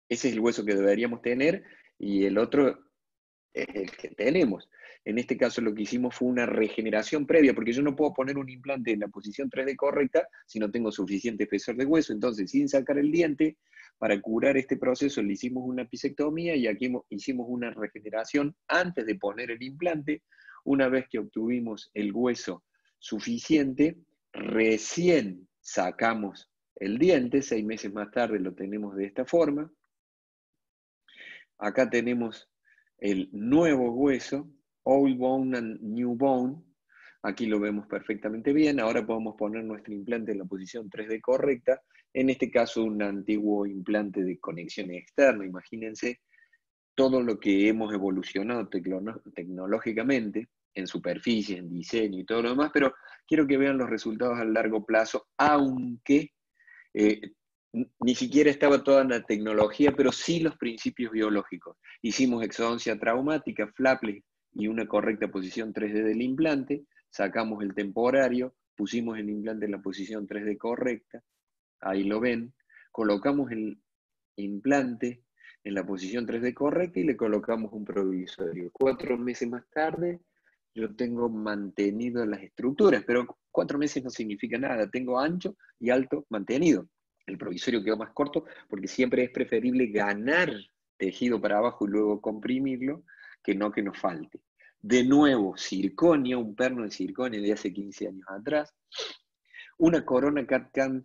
Ese es el hueso que deberíamos tener, y el otro es el que tenemos. En este caso lo que hicimos fue una regeneración previa, porque yo no puedo poner un implante en la posición 3D correcta si no tengo suficiente espesor de hueso. Entonces, sin sacar el diente, para curar este proceso le hicimos una pisectomía y aquí hicimos una regeneración antes de poner el implante. Una vez que obtuvimos el hueso suficiente, recién sacamos el diente, 6 meses más tarde lo tenemos de esta forma. Acá tenemos el nuevo hueso, Old Bone and New Bone. Aquí lo vemos perfectamente bien. Ahora podemos poner nuestro implante en la posición 3D correcta. En este caso, un antiguo implante de conexión externa. Imagínense todo lo que hemos evolucionado tecnológicamente en superficie, en diseño y todo lo demás, pero quiero que vean los resultados a largo plazo, aunque ni siquiera estaba toda la tecnología, pero sí los principios biológicos. Hicimos exodoncia traumática, flapless y una correcta posición 3D del implante, sacamos el temporario, pusimos el implante en la posición 3D correcta, ahí lo ven, colocamos el implante en la posición 3D correcta y le colocamos un provisorio. 4 meses más tarde, yo tengo mantenido las estructuras, pero 4 meses no significa nada, tengo ancho y alto mantenido. El provisorio quedó más corto porque siempre es preferible ganar tejido para abajo y luego comprimirlo que no que nos falte. De nuevo, circonio, un perno de circonio de hace 15 años atrás, una corona CAD-CAM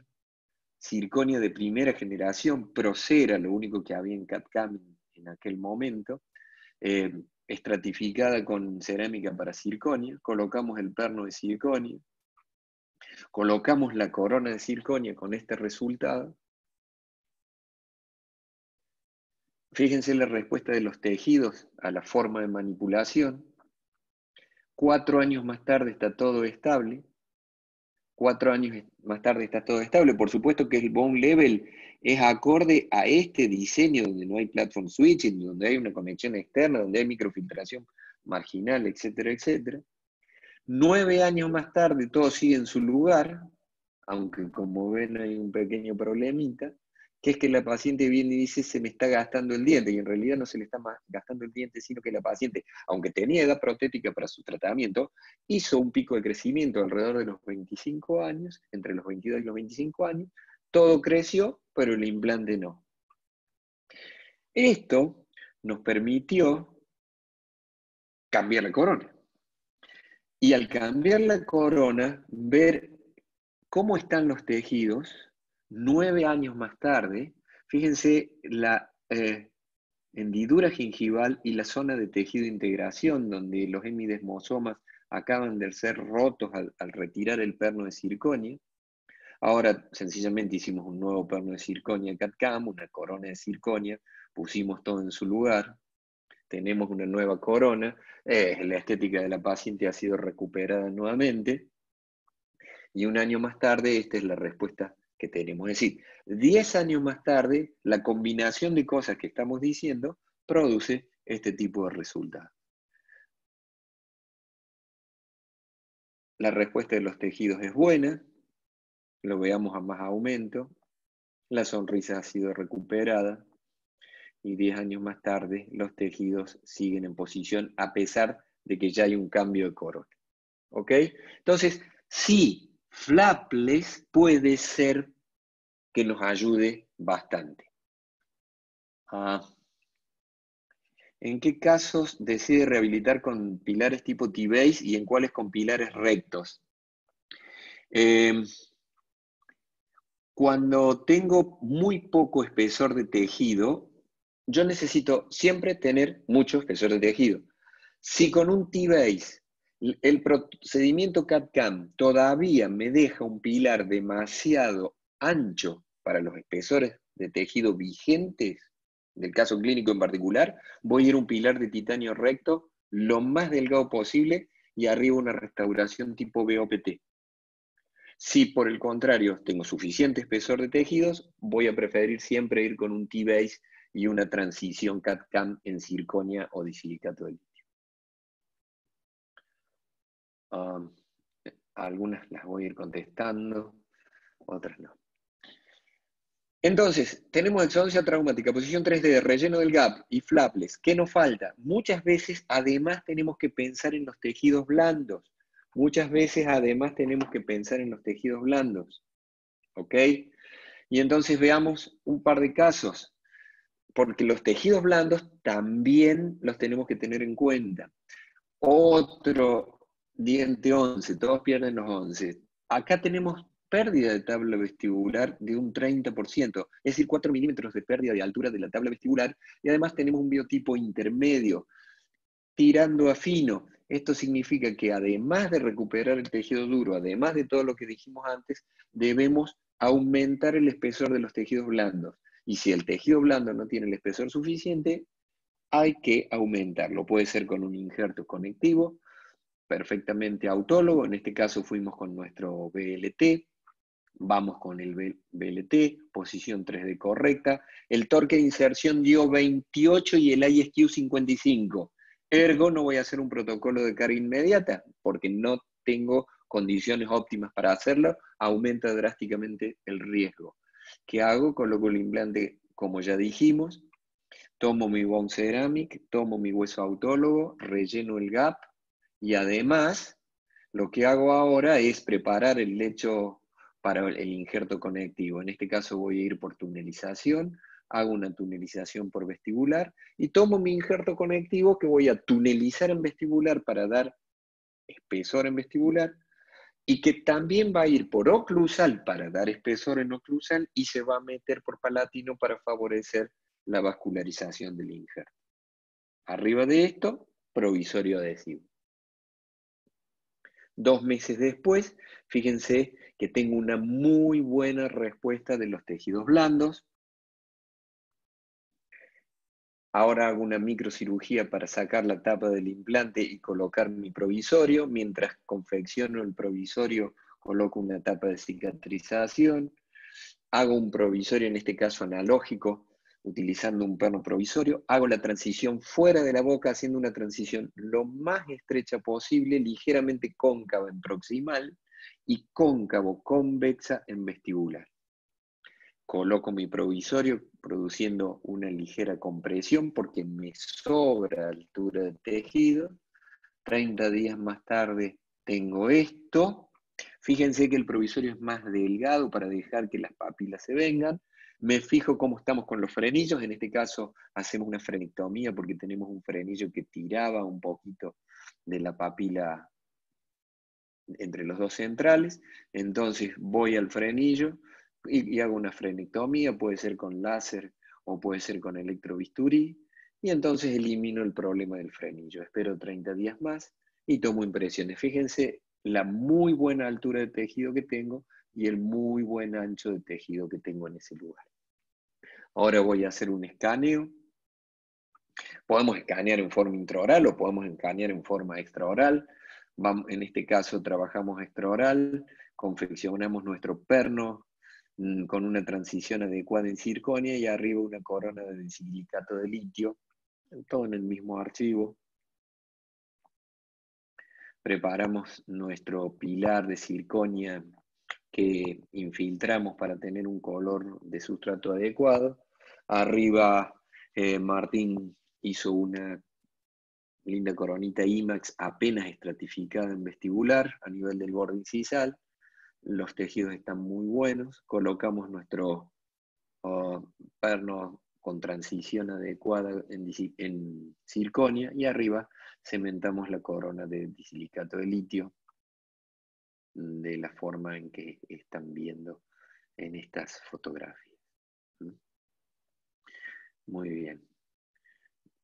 circonio de primera generación, Procera, lo único que había en CAD-CAM en aquel momento, estratificada con cerámica para circonio, colocamos el perno de circonio, colocamos la corona de circonio con este resultado. Fíjense la respuesta de los tejidos a la forma de manipulación. 4 años más tarde está todo estable. 4 años más tarde está todo estable. Por supuesto que el bone level es acorde a este diseño donde no hay platform switching, donde hay una conexión externa, donde hay microfiltración marginal, etcétera, etcétera. 9 años más tarde todo sigue en su lugar, aunque como ven hay un pequeño problemita, que es que la paciente viene y dice se me está gastando el diente, y en realidad no se le está gastando el diente, sino que la paciente, aunque tenía edad protética para su tratamiento, hizo un pico de crecimiento alrededor de los 25 años, entre los 22 y los 25 años, todo creció, pero el implante no. Esto nos permitió cambiar la corona. Y al cambiar la corona, ver cómo están los tejidos 9 años más tarde. Fíjense la hendidura gingival y la zona de tejido de integración, donde los hemidesmosomas acaban de ser rotos al retirar el perno de circonio. Ahora sencillamente hicimos un nuevo perno de circonia CAD-CAM, una corona de circonia, pusimos todo en su lugar, tenemos una nueva corona, la estética de la paciente ha sido recuperada nuevamente, y un año más tarde esta es la respuesta que tenemos. Es decir, 10 años más tarde, la combinación de cosas que estamos diciendo produce este tipo de resultados. La respuesta de los tejidos es buena, lo veamos a más aumento, la sonrisa ha sido recuperada, y 10 años más tarde los tejidos siguen en posición a pesar de que ya hay un cambio de corona. ¿Ok? Entonces, sí, flapless puede ser que nos ayude bastante. ¿En qué casos decide rehabilitar con pilares tipo T-base y en cuáles con pilares rectos? Cuando tengo muy poco espesor de tejido, yo necesito siempre tener mucho espesor de tejido. Si con un T-base el procedimiento CAD-CAM todavía me deja un pilar demasiado ancho para los espesores de tejido vigentes, del caso clínico en particular, voy a ir a un pilar de titanio recto lo más delgado posible y arriba una restauración tipo BOPT. Si por el contrario tengo suficiente espesor de tejidos, voy a preferir siempre ir con un T-base y una transición CAD-CAM en circonia o disilicato de litio. Algunas las voy a ir contestando, otras no. Entonces, tenemos exodoncia traumática, posición 3D, relleno del gap y flapless. ¿Qué nos falta? Muchas veces, además, tenemos que pensar en los tejidos blandos. Muchas veces, además, tenemos que pensar en los tejidos blandos. ¿Ok? Y entonces veamos un par de casos, porque los tejidos blandos también los tenemos que tener en cuenta. Otro diente 11, todos pierden los 11. Acá tenemos pérdida de tabla vestibular de un 30%, es decir, 4 milímetros de pérdida de altura de la tabla vestibular, y además tenemos un biotipo intermedio, tirando a fino. Esto significa que además de recuperar el tejido duro, además de todo lo que dijimos antes, debemos aumentar el espesor de los tejidos blandos. Y si el tejido blando no tiene el espesor suficiente, hay que aumentarlo. Puede ser con un injerto conectivo, perfectamente autólogo. En este caso fuimos con nuestro BLT. Vamos con el BLT, posición 3D correcta. El torque de inserción dio 28 y el ISQ 55. Ergo, no voy a hacer un protocolo de carga inmediata, porque no tengo condiciones óptimas para hacerlo. Aumenta drásticamente el riesgo. ¿Qué hago? Coloco el implante, como ya dijimos. Tomo mi bone ceramic, tomo mi hueso autólogo, relleno el gap, y además, lo que hago ahora es preparar el lecho para el injerto conectivo. En este caso voy a ir por tunelización, hago una tunelización por vestibular, y tomo mi injerto conectivo que voy a tunelizar en vestibular para dar espesor en vestibular, y que también va a ir por oclusal para dar espesor en oclusal, y se va a meter por palatino para favorecer la vascularización del injerto. Arriba de esto, provisorio adhesivo. 2 meses después, fíjense que tengo una muy buena respuesta de los tejidos blandos. Ahora hago una microcirugía para sacar la tapa del implante y colocar mi provisorio. Mientras confecciono el provisorio, coloco una tapa de cicatrización. Hago un provisorio, en este caso analógico, utilizando un perno provisorio. Hago la transición fuera de la boca, haciendo una transición lo más estrecha posible, ligeramente cóncava en proximal y cóncavo convexa en vestibular. Coloco mi provisorio produciendo una ligera compresión porque me sobra altura de tejido. 30 días más tarde tengo esto. Fíjense que el provisorio es más delgado para dejar que las papilas se vengan. Me fijo cómo estamos con los frenillos. En este caso hacemos una frenectomía porque tenemos un frenillo que tiraba un poquito de la papila entre los dos centrales. Entonces voy al frenillo y hago una frenectomía, puede ser con láser o puede ser con electrobisturí, y entonces elimino el problema del frenillo. Espero 30 días más y tomo impresiones. Fíjense la muy buena altura de tejido que tengo y el muy buen ancho de tejido que tengo en ese lugar. Ahora voy a hacer un escaneo. Podemos escanear en forma intraoral o podemos escanear en forma extraoral. En este caso trabajamos extraoral, confeccionamos nuestro perno con una transición adecuada en circonia y arriba una corona de silicato de litio, todo en el mismo archivo. Preparamos nuestro pilar de circonia que infiltramos para tener un color de sustrato adecuado. Arriba Martín hizo una linda coronita IMAX apenas estratificada en vestibular a nivel del borde incisal. Los tejidos están muy buenos. Colocamos nuestro perno con transición adecuada en circonia y arriba cementamos la corona de disilicato de litio de la forma en que están viendo en estas fotografías. Muy bien.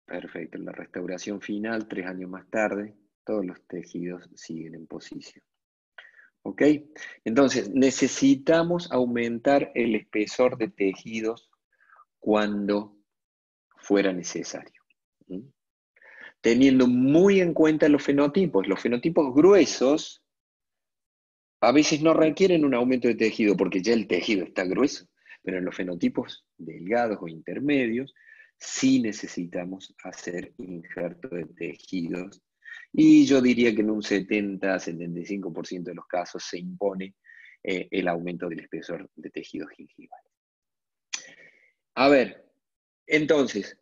Perfecto. La restauración final, 3 años más tarde, todos los tejidos siguen en posición. ¿Ok? Entonces, necesitamos aumentar el espesor de tejidos cuando fuera necesario. Teniendo muy en cuenta los fenotipos. Los fenotipos gruesos a veces no requieren un aumento de tejido porque ya el tejido está grueso, pero en los fenotipos delgados o intermedios sí necesitamos hacer injerto de tejidos. Y yo diría que en un 70-75% de los casos se impone el aumento del espesor de tejidos gingivales. A ver, entonces,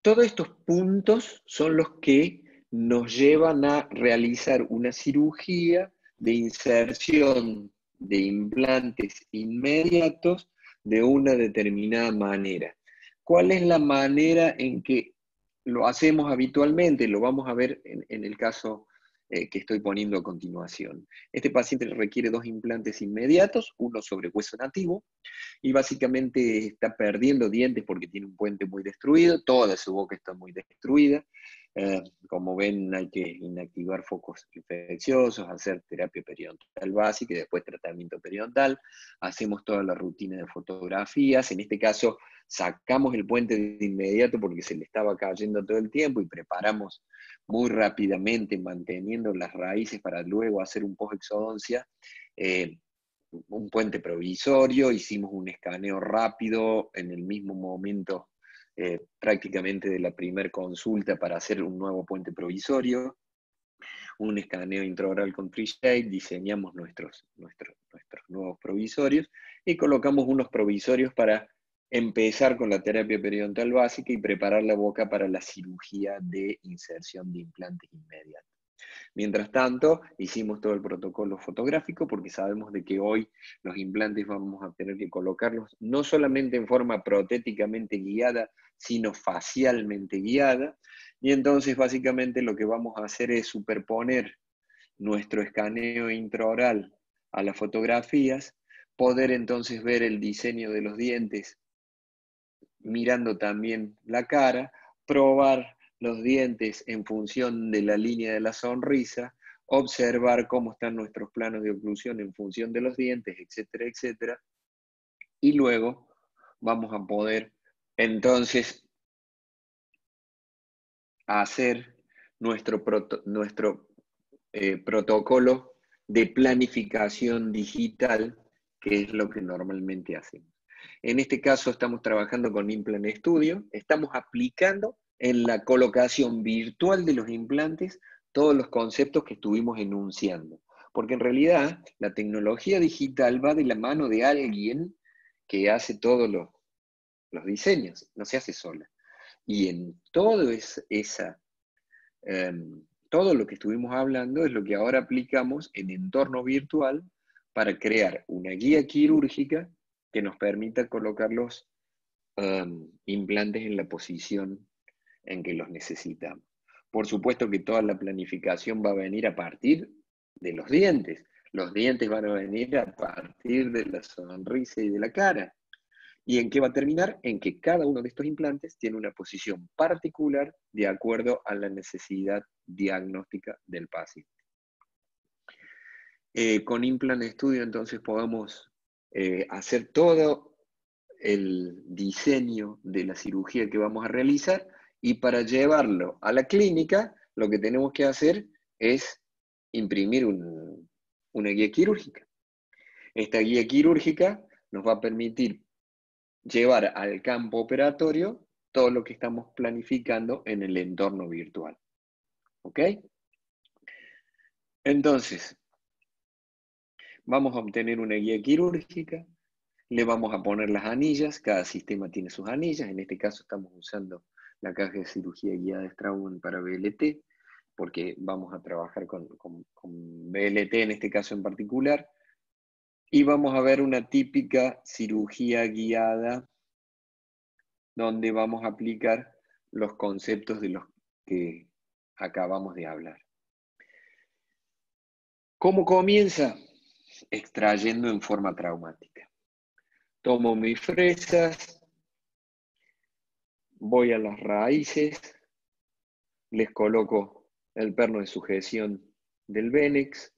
todos estos puntos son los que nos llevan a realizar una cirugía de inserción de implantes inmediatos de una determinada manera. ¿Cuál es la manera en que lo hacemos habitualmente? Lo vamos a ver en el caso que estoy poniendo a continuación. Este paciente requiere 2 implantes inmediatos, uno sobre hueso nativo, y básicamente está perdiendo dientes porque tiene un puente muy destruido, toda su boca está muy destruida. Como ven, hay que inactivar focos infecciosos, hacer terapia periodontal básica y después tratamiento periodontal. Hacemos toda la rutina de fotografías. En este caso, sacamos el puente de inmediato porque se le estaba cayendo todo el tiempo y preparamos muy rápidamente, manteniendo las raíces para luego hacer un post-exodoncia. Un puente provisorio, hicimos un escaneo rápido en el mismo momento prácticamente de la primera consulta para hacer un nuevo puente provisorio, un escaneo intraoral con Treeshape, diseñamos nuestros nuevos provisorios y colocamos unos provisorios para empezar con la terapia periodontal básica y preparar la boca para la cirugía de inserción de implantes inmediatos. Mientras tanto, hicimos todo el protocolo fotográfico porque sabemos de que hoy los implantes vamos a tener que colocarlos no solamente en forma protéticamente guiada, sino facialmente guiada. Y entonces básicamente lo que vamos a hacer es superponer nuestro escaneo intraoral a las fotografías, poder entonces ver el diseño de los dientes mirando también la cara, probar los dientes en función de la línea de la sonrisa, observar cómo están nuestros planos de oclusión en función de los dientes, etcétera, etcétera. Y luego vamos a poder entonces hacer nuestro protocolo de planificación digital, que es lo que normalmente hacemos. En este caso estamos trabajando con Implant Studio, estamos aplicando en la colocación virtual de los implantes todos los conceptos que estuvimos enunciando. Porque en realidad la tecnología digital va de la mano de alguien que hace todos los diseños, no se hace sola. Y en todo todo lo que estuvimos hablando es lo que ahora aplicamos en entorno virtual para crear una guía quirúrgica que nos permita colocar los implantes en la posición en que los necesitamos. Por supuesto que toda la planificación va a venir a partir de los dientes. Los dientes van a venir a partir de la sonrisa y de la cara. ¿Y en qué va a terminar? En que cada uno de estos implantes tiene una posición particular de acuerdo a la necesidad diagnóstica del paciente. Con Implant Studio entonces podemos hacer todo el diseño de la cirugía que vamos a realizar y para llevarlo a la clínica lo que tenemos que hacer es imprimir una guía quirúrgica. Esta guía quirúrgica nos va a permitir llevar al campo operatorio todo lo que estamos planificando en el entorno virtual. ¿Ok? Entonces, vamos a obtener una guía quirúrgica, le vamos a poner las anillas, cada sistema tiene sus anillas, en este caso estamos usando la caja de cirugía guiada de Straumann para BLT, porque vamos a trabajar con BLT en este caso en particular, y vamos a ver una típica cirugía guiada donde vamos a aplicar los conceptos de los que acabamos de hablar. ¿Cómo comienza? Extrayendo en forma traumática. Tomo mis fresas, voy a las raíces, les coloco el perno de sujeción del Venex,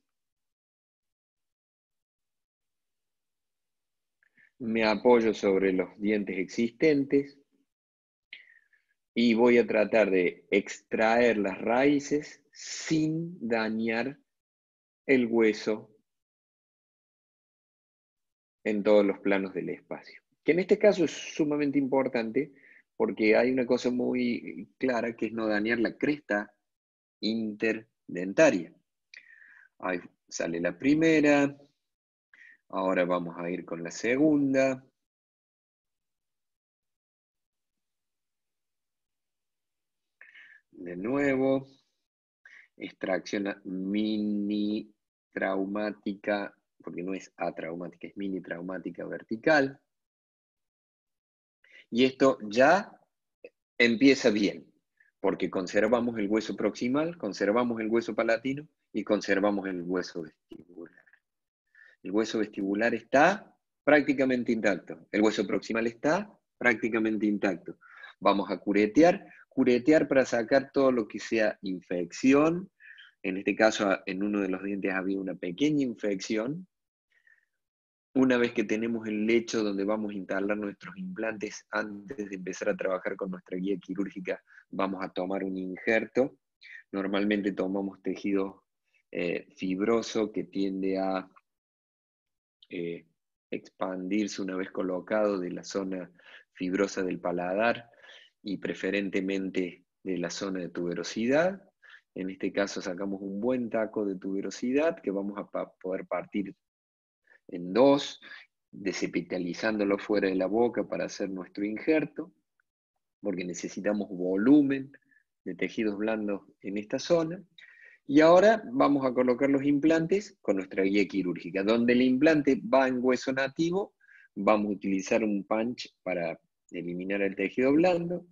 me apoyo sobre los dientes existentes y voy a tratar de extraer las raíces sin dañar el hueso en todos los planos del espacio. Que en este caso es sumamente importante porque hay una cosa muy clara que es no dañar la cresta interdentaria. Ahí sale la primera, ahora vamos a ir con la segunda. De nuevo, extracción mini traumática, porque no es atraumática, es mini traumática vertical. Y esto ya empieza bien, porque conservamos el hueso proximal, conservamos el hueso palatino y conservamos el hueso vestibular. El hueso vestibular está prácticamente intacto. El hueso proximal está prácticamente intacto. Vamos a curetear para sacar todo lo que sea infección. En este caso, en uno de los dientes había una pequeña infección. Una vez que tenemos el lecho donde vamos a instalar nuestros implantes, antes de empezar a trabajar con nuestra guía quirúrgica, vamos a tomar un injerto. Normalmente tomamos tejido fibroso que tiende a expandirse una vez colocado de la zona fibrosa del paladar y preferentemente de la zona de tuberosidad. En este caso sacamos un buen taco de tuberosidad que vamos a poder partir en dos, desepitalizándolo fuera de la boca para hacer nuestro injerto, porque necesitamos volumen de tejidos blandos en esta zona. Y ahora vamos a colocar los implantes con nuestra guía quirúrgica. Donde el implante va en hueso nativo, vamos a utilizar un punch para eliminar el tejido blando.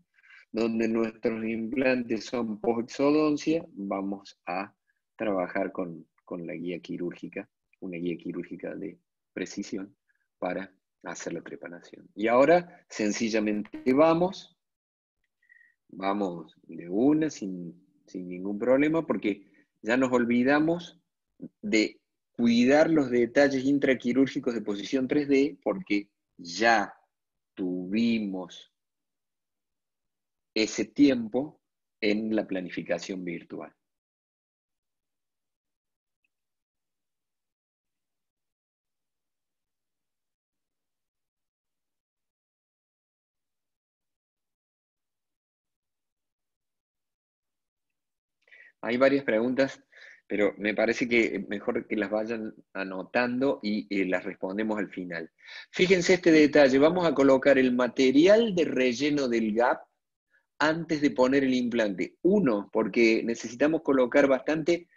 Donde nuestros implantes son post-exodoncia, vamos a trabajar con la guía quirúrgica, una guía quirúrgica de precisión para hacer la trepanación. Y ahora, sencillamente vamos de una sin ningún problema, porque ya nos olvidamos de cuidar los detalles intraquirúrgicos de posición 3D, porque ya tuvimos ese tiempo en la planificación virtual. Hay varias preguntas, pero me parece que mejor que las vayan anotando y las respondemos al final. Fíjense este detalle, vamos a colocar el material de relleno del gap antes de poner el implante. Uno, porque necesitamos colocar bastante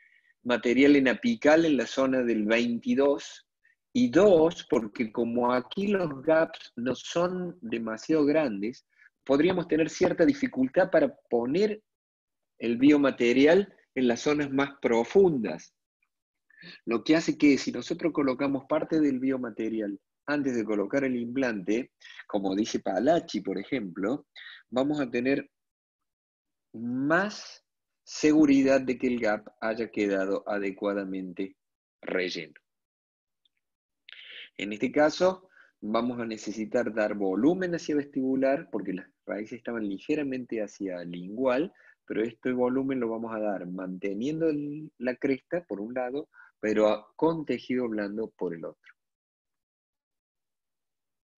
material en apical en la zona del 22. Y dos, porque como aquí los gaps no son demasiado grandes, podríamos tener cierta dificultad para poner el biomaterial en las zonas más profundas. Lo que hace que si nosotros colocamos parte del biomaterial antes de colocar el implante, como dice Palachi, por ejemplo, vamos a tener más seguridad de que el gap haya quedado adecuadamente relleno. En este caso, vamos a necesitar dar volumen hacia vestibular, porque las raíces estaban ligeramente hacia lingual, pero este volumen lo vamos a dar manteniendo la cresta por un lado, pero con tejido blando por el otro.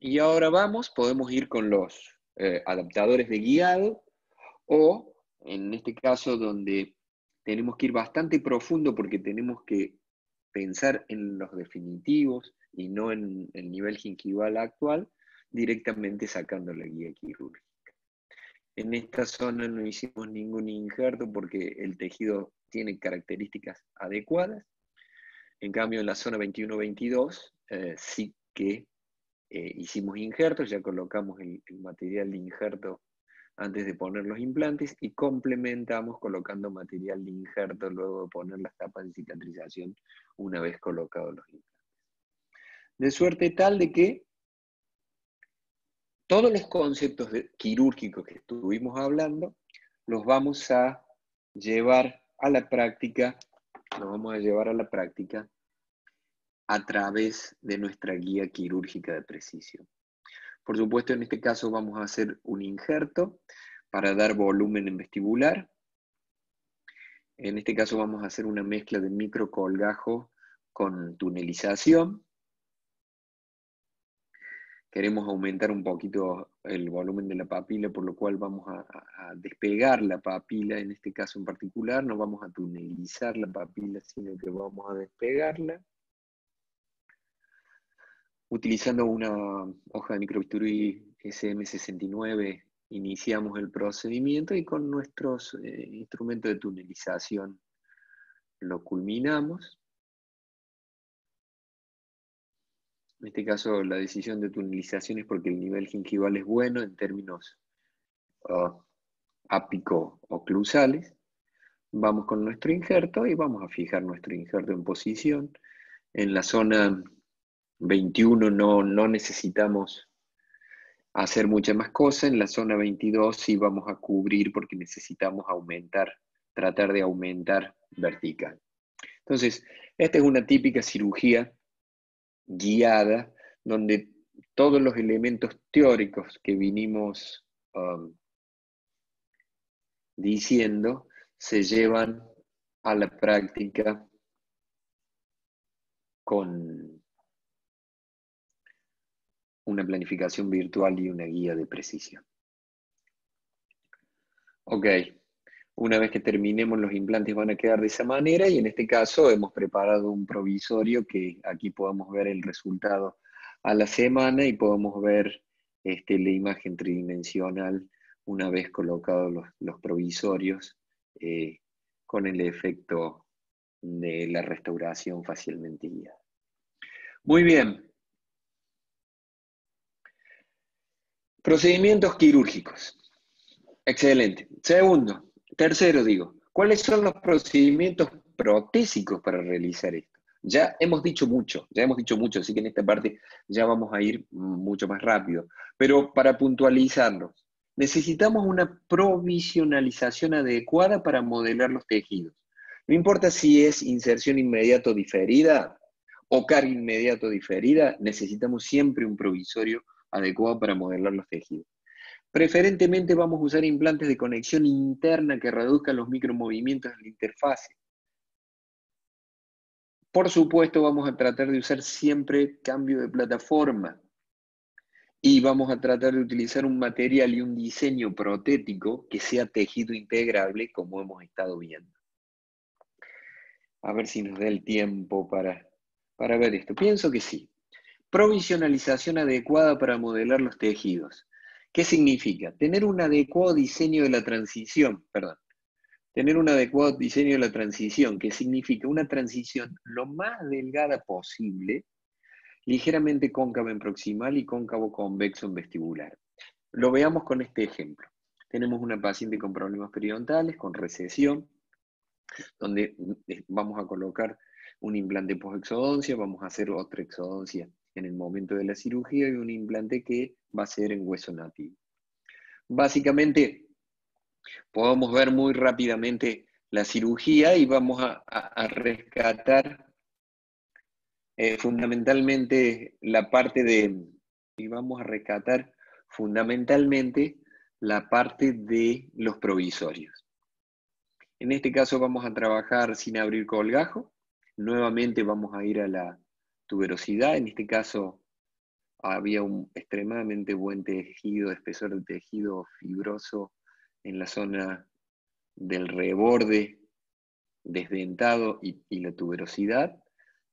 Y ahora podemos ir con los adaptadores de guiado, o en este caso donde tenemos que ir bastante profundo porque tenemos que pensar en los definitivos y no en el nivel gingival actual, directamente sacando la guía quirúrgica. En esta zona no hicimos ningún injerto porque el tejido tiene características adecuadas. En cambio, en la zona 21-22 sí que hicimos injertos, ya colocamos el material de injerto antes de poner los implantes y complementamos colocando material de injerto luego de poner las tapas de cicatrización una vez colocados los implantes. De suerte tal de que todos los conceptos quirúrgicos que estuvimos hablando los vamos a llevar a la práctica, a través de nuestra guía quirúrgica de precisión. Por supuesto, en este caso vamos a hacer un injerto para dar volumen en vestibular. En este caso vamos a hacer una mezcla de microcolgajo con tunelización. Queremos aumentar un poquito el volumen de la papila, por lo cual vamos a despegar la papila, en este caso en particular, no vamos a tunelizar la papila, sino que vamos a despegarla. Utilizando una hoja de microbisturí SM69 iniciamos el procedimiento y con nuestros instrumentos de tunelización lo culminamos. En este caso, la decisión de tunelización es porque el nivel gingival es bueno en términos ápico-oclusales. Vamos con nuestro injerto y vamos a fijar nuestro injerto en posición. En la zona 21 no necesitamos hacer muchas más cosas. En la zona 22 sí vamos a cubrir porque necesitamos tratar de aumentar vertical. Entonces, esta es una típica cirugía guiada, donde todos los elementos teóricos que vinimos diciendo se llevan a la práctica con una planificación virtual y una guía de precisión. Ok, una vez que terminemos los implantes van a quedar de esa manera y en este caso hemos preparado un provisorio que aquí podemos ver el resultado a la semana y podemos ver la imagen tridimensional una vez colocados los provisorios con el efecto de la restauración facialmente guiada. Muy bien. Procedimientos quirúrgicos. Excelente. Tercero digo, ¿cuáles son los procedimientos protésicos para realizar esto? Ya hemos dicho mucho, así que en esta parte ya vamos a ir mucho más rápido. Pero para puntualizarlos, necesitamos una provisionalización adecuada para modelar los tejidos. No importa si es inserción inmediato diferida o carga inmediato diferida, necesitamos siempre un provisorio adecuado para modelar los tejidos. Preferentemente vamos a usar implantes de conexión interna que reduzcan los micromovimientos de la interfase. Por supuesto, vamos a tratar de usar siempre cambio de plataforma. Y vamos a tratar de utilizar un material y un diseño protético que sea tejido integrable, como hemos estado viendo. A ver si nos da el tiempo para ver esto. Pienso que sí. Provisionalización adecuada para modelar los tejidos. ¿Qué significa? Tener un adecuado diseño de la transición, que significa una transición lo más delgada posible, ligeramente cóncava en proximal y cóncavo convexo en vestibular. Lo veamos con este ejemplo. Tenemos una paciente con problemas periodontales, con recesión, donde vamos a colocar un implante post-exodoncia, vamos a hacer otra exodoncia en el momento de la cirugía y un implante que va a ser en hueso nativo. Básicamente, podemos ver muy rápidamente la cirugía y vamos a rescatar fundamentalmente la parte de los provisorios. En este caso vamos a trabajar sin abrir colgajo. Nuevamente vamos a ir a la tuberosidad. En este caso había un extremadamente buen tejido, espesor de tejido fibroso en la zona del reborde desdentado y la tuberosidad.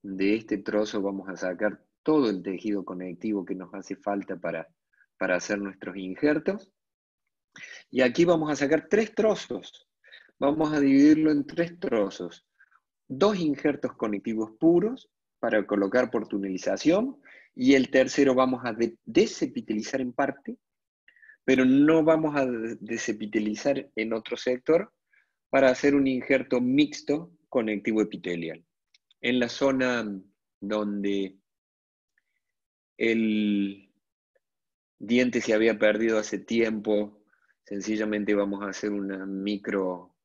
De este trozo vamos a sacar todo el tejido conectivo que nos hace falta para hacer nuestros injertos. Y aquí vamos a sacar 3 trozos. Vamos a dividirlo en 3 trozos. 2 injertos conectivos puros para colocar por tunelización y el tercero vamos a desepitelizar en parte, pero no vamos a desepitelizar en otro sector para hacer un injerto mixto conectivo epitelial. En la zona donde el diente se había perdido hace tiempo, sencillamente vamos a hacer una micro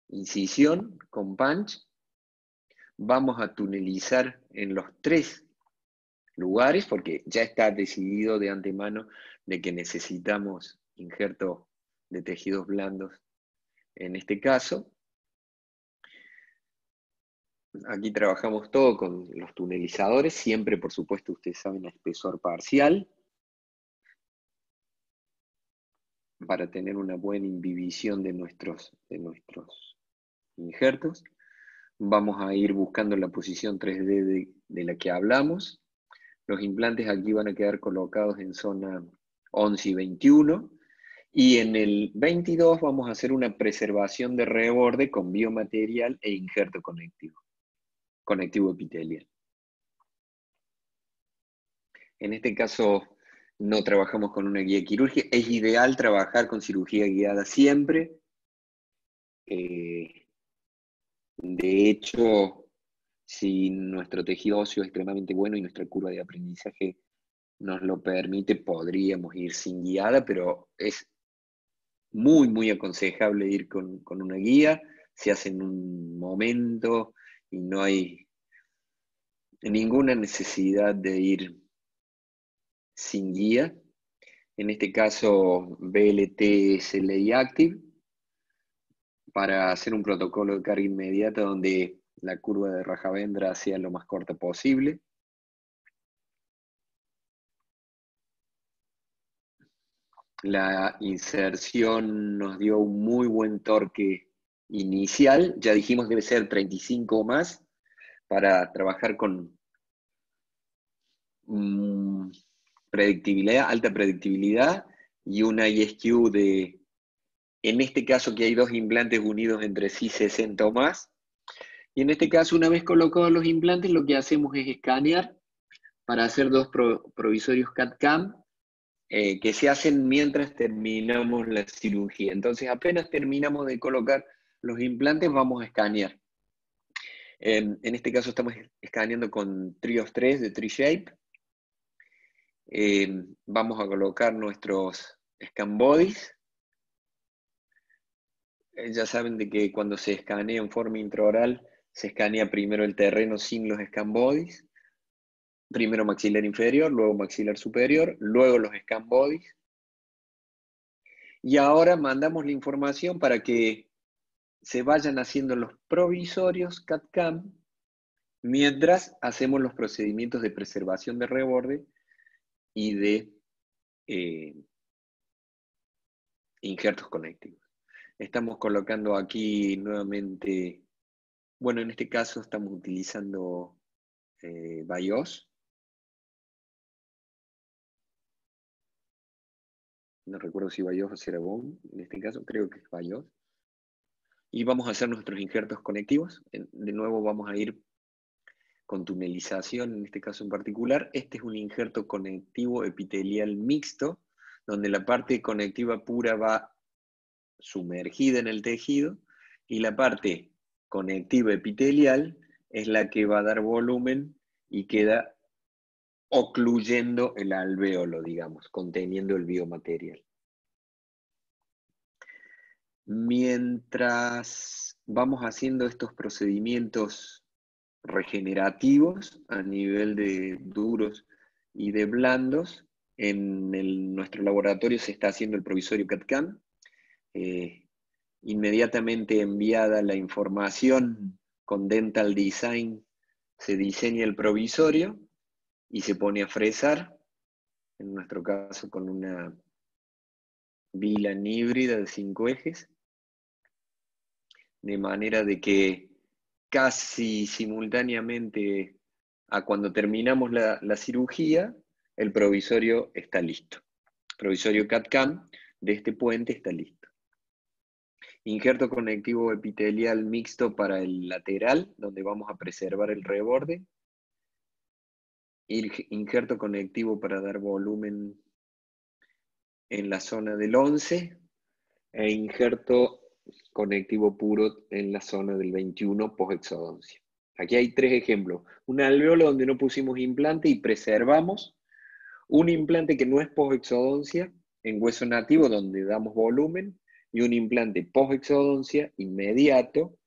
incisión con punch. Vamos a tunelizar en los 3 lugares, porque ya está decidido de antemano de que necesitamos injerto de tejidos blandos en este caso. Aquí trabajamos todo con los tunelizadores, siempre por supuesto ustedes saben a espesor parcial, para tener una buena imbibición de nuestros injertos. Vamos a ir buscando la posición 3D de la que hablamos. Los implantes aquí van a quedar colocados en zona 11 y 21. Y en el 22 vamos a hacer una preservación de reborde con biomaterial e injerto conectivo epitelial. En este caso no trabajamos con una guía quirúrgica. Es ideal trabajar con cirugía guiada siempre. De hecho, si nuestro tejido óseo es extremadamente bueno y nuestra curva de aprendizaje nos lo permite, podríamos ir sin guiada, pero es muy, muy aconsejable ir con una guía. Se hace en un momento y no hay ninguna necesidad de ir sin guía. En este caso, BLT SLI Active, para hacer un protocolo de carga inmediata donde la curva de Rajavendra sea lo más corta posible. La inserción nos dio un muy buen torque inicial, ya dijimos debe ser 35 o más, para trabajar con predictibilidad, alta predictibilidad, y una ISQ de, en este caso que hay dos implantes unidos entre sí, 60 o más. Y en este caso, una vez colocados los implantes, lo que hacemos es escanear para hacer dos provisorios CAD-CAM que se hacen mientras terminamos la cirugía. Entonces, apenas terminamos de colocar los implantes, vamos a escanear. En este caso estamos escaneando con Trios 3 de TreeShape. Vamos a colocar nuestros scan bodies. Ya saben de que cuando se escanea en forma intraoral, se escanea primero el terreno sin los scan bodies. Primero maxilar inferior, luego maxilar superior, luego los scan bodies. Y ahora mandamos la información para que se vayan haciendo los provisorios CAD-CAM mientras hacemos los procedimientos de preservación de reborde y de injertos conectivos. Estamos colocando aquí nuevamente, bueno, en este caso estamos utilizando BIOS. No recuerdo si BIOS o Cerebone, en este caso creo que es BIOS. Y vamos a hacer nuestros injertos conectivos. De nuevo vamos a ir con tunelización, en este caso en particular. Este es un injerto conectivo epitelial mixto, donde la parte conectiva pura va sumergida en el tejido, y la parte conectiva epitelial es la que va a dar volumen y queda ocluyendo el alvéolo, digamos, conteniendo el biomaterial. Mientras vamos haciendo estos procedimientos regenerativos a nivel de duros y de blandos, en nuestro laboratorio se está haciendo el provisorio CAD-CAM. Inmediatamente enviada la información con Dental Design, se diseña el provisorio y se pone a fresar, en nuestro caso con una Vilan híbrida de 5 ejes, de manera de que casi simultáneamente a cuando terminamos la cirugía, el provisorio está listo. El provisorio CAD-CAM de este puente está listo. Injerto conectivo epitelial mixto para el lateral, donde vamos a preservar el reborde. Injerto conectivo para dar volumen en la zona del 11. E injerto conectivo puro en la zona del 21 post-exodoncia. Aquí hay 3 ejemplos. Un alvéolo donde no pusimos implante y preservamos. Un implante que no es post-exodoncia en hueso nativo donde damos volumen. Y un implante post-exodoncia inmediato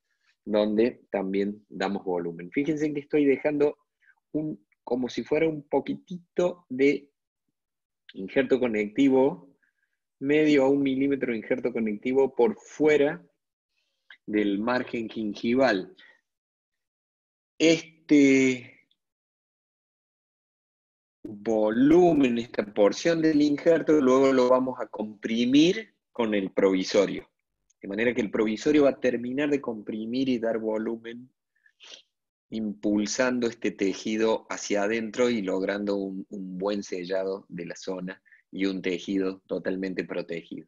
donde también damos volumen. Fíjense que estoy dejando como si fuera un poquitito de injerto conectivo, medio a 1 milímetro de injerto conectivo por fuera del margen gingival. Este volumen, esta porción del injerto, luego lo vamos a comprimir con el provisorio. De manera que el provisorio va a terminar de comprimir y dar volumen, impulsando este tejido hacia adentro y logrando un buen sellado de la zona y un tejido totalmente protegido.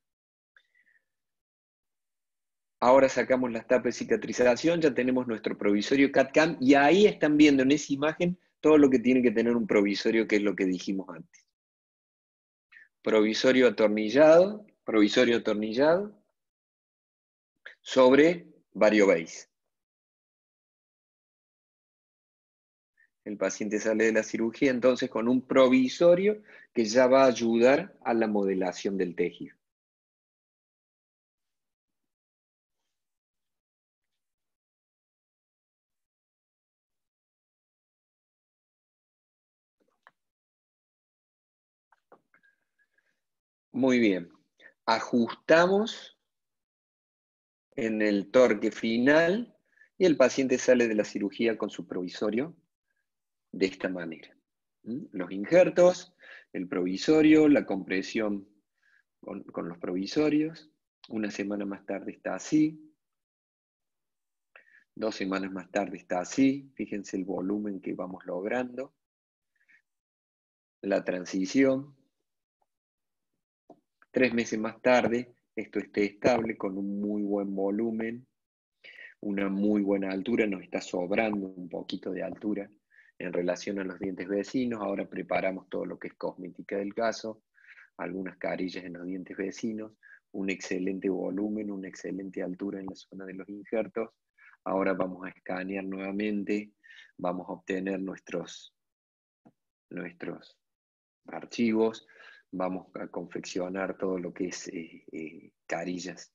Ahora sacamos las tapas de cicatrización, ya tenemos nuestro provisorio CAD-CAM, y ahí están viendo en esa imagen todo lo que tiene que tener un provisorio, que es lo que dijimos antes. Provisorio atornillado sobre variobase. El paciente sale de la cirugía entonces con un provisorio que ya va a ayudar a la modelación del tejido. Muy bien. Ajustamos en el torque final y el paciente sale de la cirugía con su provisorio de esta manera. Los injertos, el provisorio, la compresión con los provisorios. Una semana más tarde está así. 2 semanas más tarde está así. Fíjense el volumen que vamos logrando. La transición. 3 meses más tarde, esto esté estable con un muy buen volumen, una muy buena altura, nos está sobrando un poquito de altura en relación a los dientes vecinos. Ahora preparamos todo lo que es cosmética del caso, algunas carillas en los dientes vecinos, un excelente volumen, una excelente altura en la zona de los injertos. Ahora vamos a escanear nuevamente, vamos a obtener nuestros archivos, vamos a confeccionar todo lo que es carillas,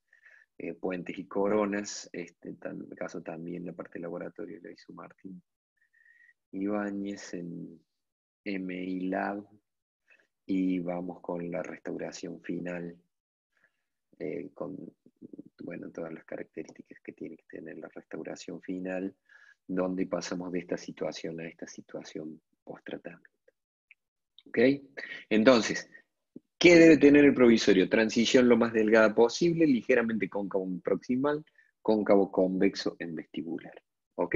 puentes y coronas. En el caso también la parte de laboratorio la hizo Martín Ibáñez en MI Lab, y vamos con la restauración final, con todas las características que tiene que tener la restauración final, donde pasamos de esta situación a esta situación post-tratamiento. ¿Ok? Entonces, ¿qué debe tener el provisorio? Transición lo más delgada posible, ligeramente cóncavo en proximal, cóncavo convexo en vestibular. ¿Ok?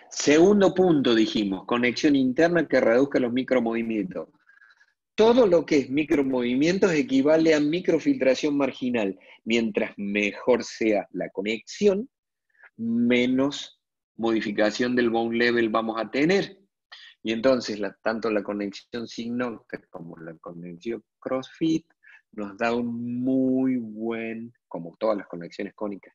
Segundo punto, dijimos, conexión interna que reduzca los micromovimientos. Todo lo que es micromovimientos equivale a microfiltración marginal. Mientras mejor sea la conexión, menos modificación del bone level vamos a tener. Y entonces, tanto la conexión Signoca como la conexión CrossFit nos da un muy buen, como todas las conexiones cónicas,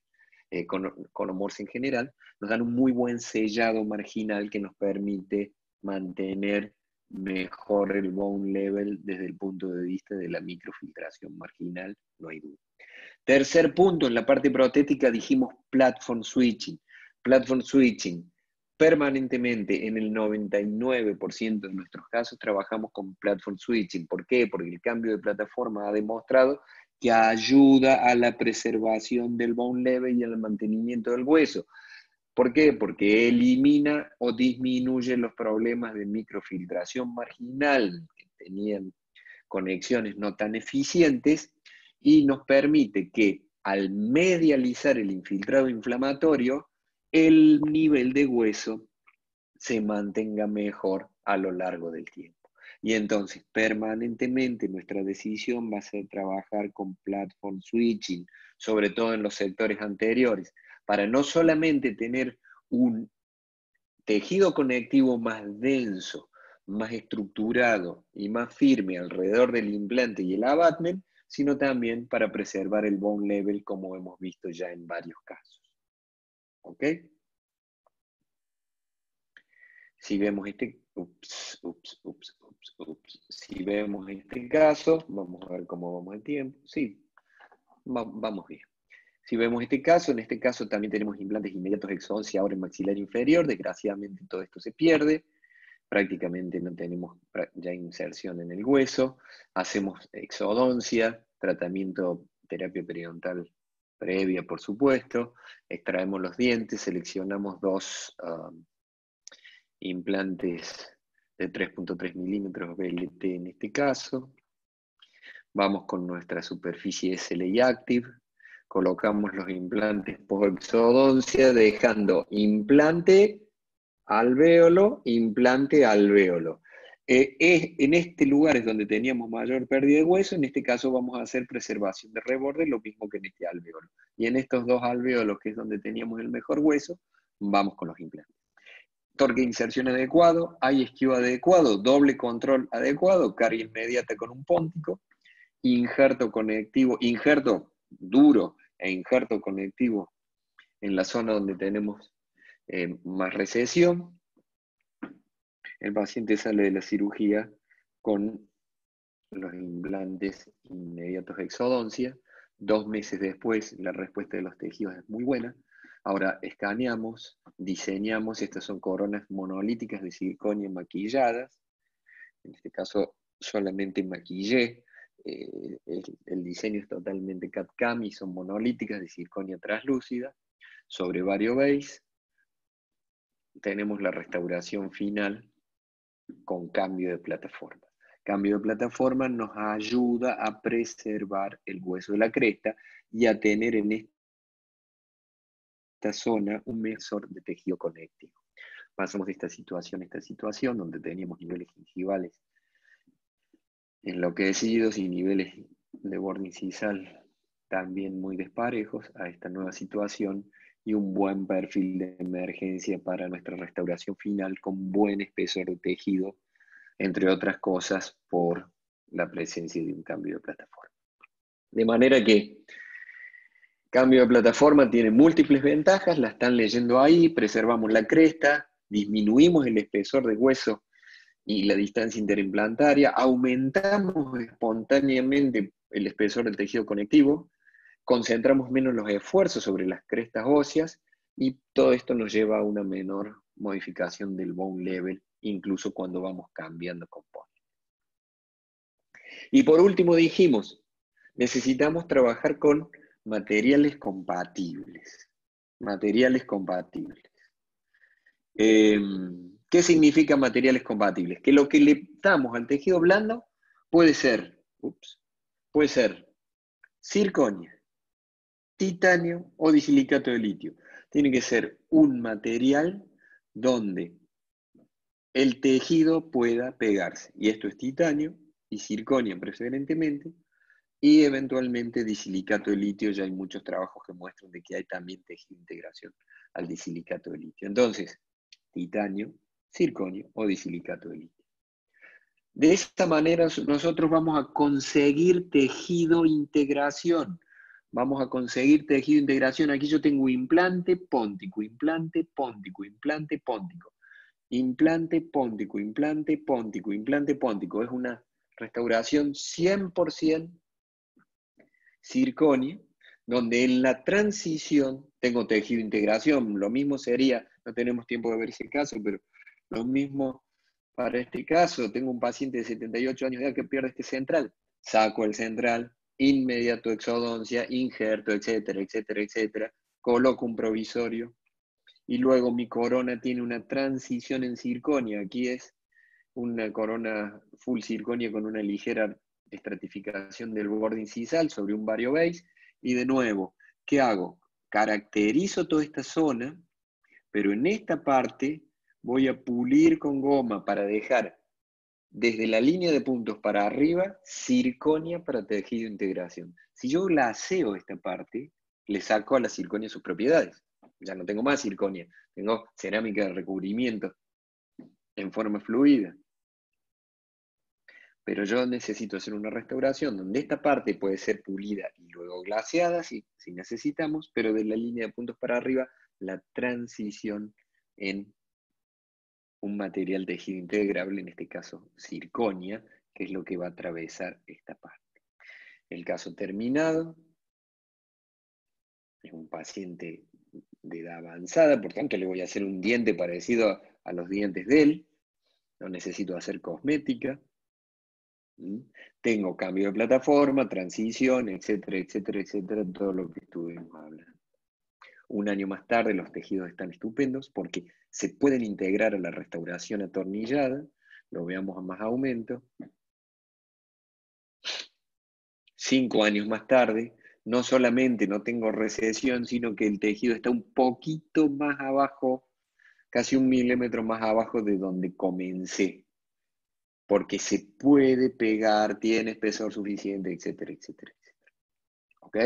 conomorphs en general, nos dan un muy buen sellado marginal que nos permite mantener mejor el bone level desde el punto de vista de la microfiltración marginal, no hay duda. Tercer punto, en la parte protética dijimos platform switching. Platform switching, permanentemente en el 99% de nuestros casos trabajamos con platform switching. ¿Por qué? Porque el cambio de plataforma ha demostrado que ayuda a la preservación del bone level y al mantenimiento del hueso. ¿Por qué? Porque elimina o disminuye los problemas de microfiltración marginal que tenían conexiones no tan eficientes, y nos permite que al medializar el infiltrado inflamatorio, el nivel de hueso se mantenga mejor a lo largo del tiempo. Y entonces, permanentemente nuestra decisión va a ser trabajar con platform switching, sobre todo en los sectores anteriores, para no solamente tener un tejido conectivo más denso, más estructurado y más firme alrededor del implante y el abutment, sino también para preservar el bone level, como hemos visto ya en varios casos. ¿Ok? Si vemos si vemos este caso, vamos a ver cómo vamos el tiempo. Sí, vamos bien. Si vemos este caso, en este caso también tenemos implantes inmediatos exodoncia ahora en maxilar inferior. Desgraciadamente todo esto se pierde. Prácticamente no tenemos ya inserción en el hueso. Hacemos exodoncia, tratamiento, terapia periodontal previa, por supuesto. Extraemos los dientes, seleccionamos 2 implantes de 3.3 milímetros BLT en este caso. Vamos con nuestra superficie SLI Active. Colocamos los implantes post-exodoncia, dejando implante alvéolo, implante alvéolo. En este lugar es donde teníamos mayor pérdida de hueso, en este caso vamos a hacer preservación de reborde, lo mismo que en este alvéolo. Y en estos dos alvéolos, que es donde teníamos el mejor hueso, vamos con los implantes. Torque de inserción adecuado, hay esquivo adecuado, doble control adecuado, carga inmediata con un póntico, injerto conectivo, injerto duro e injerto conectivo en la zona donde tenemos más recesión. El paciente sale de la cirugía con los implantes inmediatos de exodoncia. 2 meses después, la respuesta de los tejidos es muy buena. Ahora escaneamos, diseñamos, estas son coronas monolíticas de circonio maquilladas. En este caso, solamente maquillé. El diseño es totalmente CAD-CAM y son monolíticas de circonia translúcida. Sobre VarioBase tenemos la restauración final con cambio de plataforma. Cambio de plataforma nos ayuda a preservar el hueso de la cresta y a tener en esta zona un mesor de tejido conectivo. Pasamos de esta situación a esta situación, donde teníamos niveles gingivales enloquecidos y niveles de borde incisal también muy desparejos, a esta nueva situación y un buen perfil de emergencia para nuestra restauración final con buen espesor de tejido, entre otras cosas por la presencia de un cambio de plataforma. De manera que cambio de plataforma tiene múltiples ventajas, la están leyendo ahí, preservamos la cresta, disminuimos el espesor de hueso y la distancia interimplantaria, aumentamos espontáneamente el espesor del tejido conectivo, concentramos menos los esfuerzos sobre las crestas óseas y todo esto nos lleva a una menor modificación del bone level, incluso cuando vamos cambiando componentes. Y por último dijimos, necesitamos trabajar con materiales compatibles. Materiales compatibles. ¿Qué significa materiales compatibles? Que lo que le damos al tejido blando puede ser circonia, titanio o disilicato de litio. Tiene que ser un material donde el tejido pueda pegarse. Y esto es titanio y circonia preferentemente, y eventualmente disilicato de litio. Ya hay muchos trabajos que muestran de que hay también tejido de integración al disilicato de litio. Entonces, titanio, circonio o disilicato de litio. De esta manera nosotros vamos a conseguir tejido integración. Vamos a conseguir tejido integración. Aquí yo tengo implante póntico, implante póntico, implante póntico. Implante póntico, implante póntico, implante póntico. Es una restauración 100% circonia, donde en la transición tengo tejido de integración. Lo mismo sería, no tenemos tiempo de ver ese caso, pero lo mismo para este caso. Tengo un paciente de 78 años de edad que pierde este central. Saco el central, inmediato exodoncia, injerto, etcétera, etcétera, etcétera. Coloco un provisorio y luego mi corona tiene una transición en circonia. Aquí es una corona full circonia con una ligera estratificación del borde incisal sobre un VarioBase. Y de nuevo, ¿qué hago? Caracterizo toda esta zona, pero en esta parte voy a pulir con goma para dejar desde la línea de puntos para arriba circonia para tejido de integración. Si yo laseo esta parte, le saco a la circonia sus propiedades. Ya no tengo más circonia, tengo cerámica de recubrimiento en forma fluida. Pero yo necesito hacer una restauración donde esta parte puede ser pulida y luego glaseada, si necesitamos, pero de la línea de puntos para arriba, la transición en un material tejido integrable, en este caso circonia, que es lo que va a atravesar esta parte. El caso terminado es un paciente de edad avanzada, por tanto le voy a hacer un diente parecido a los dientes de él, no necesito hacer cosmética. Tengo cambio de plataforma, transición, etcétera, etcétera, etcétera, todo lo que estuvimos hablando. Un año más tarde los tejidos están estupendos porque se pueden integrar a la restauración atornillada, lo veamos a más aumento. 5 años más tarde, no solamente no tengo recesión, sino que el tejido está un poquito más abajo, casi 1 milímetro más abajo de donde comencé. porque se puede pegar, tiene espesor suficiente, etcétera, etcétera, etcétera. ¿Ok?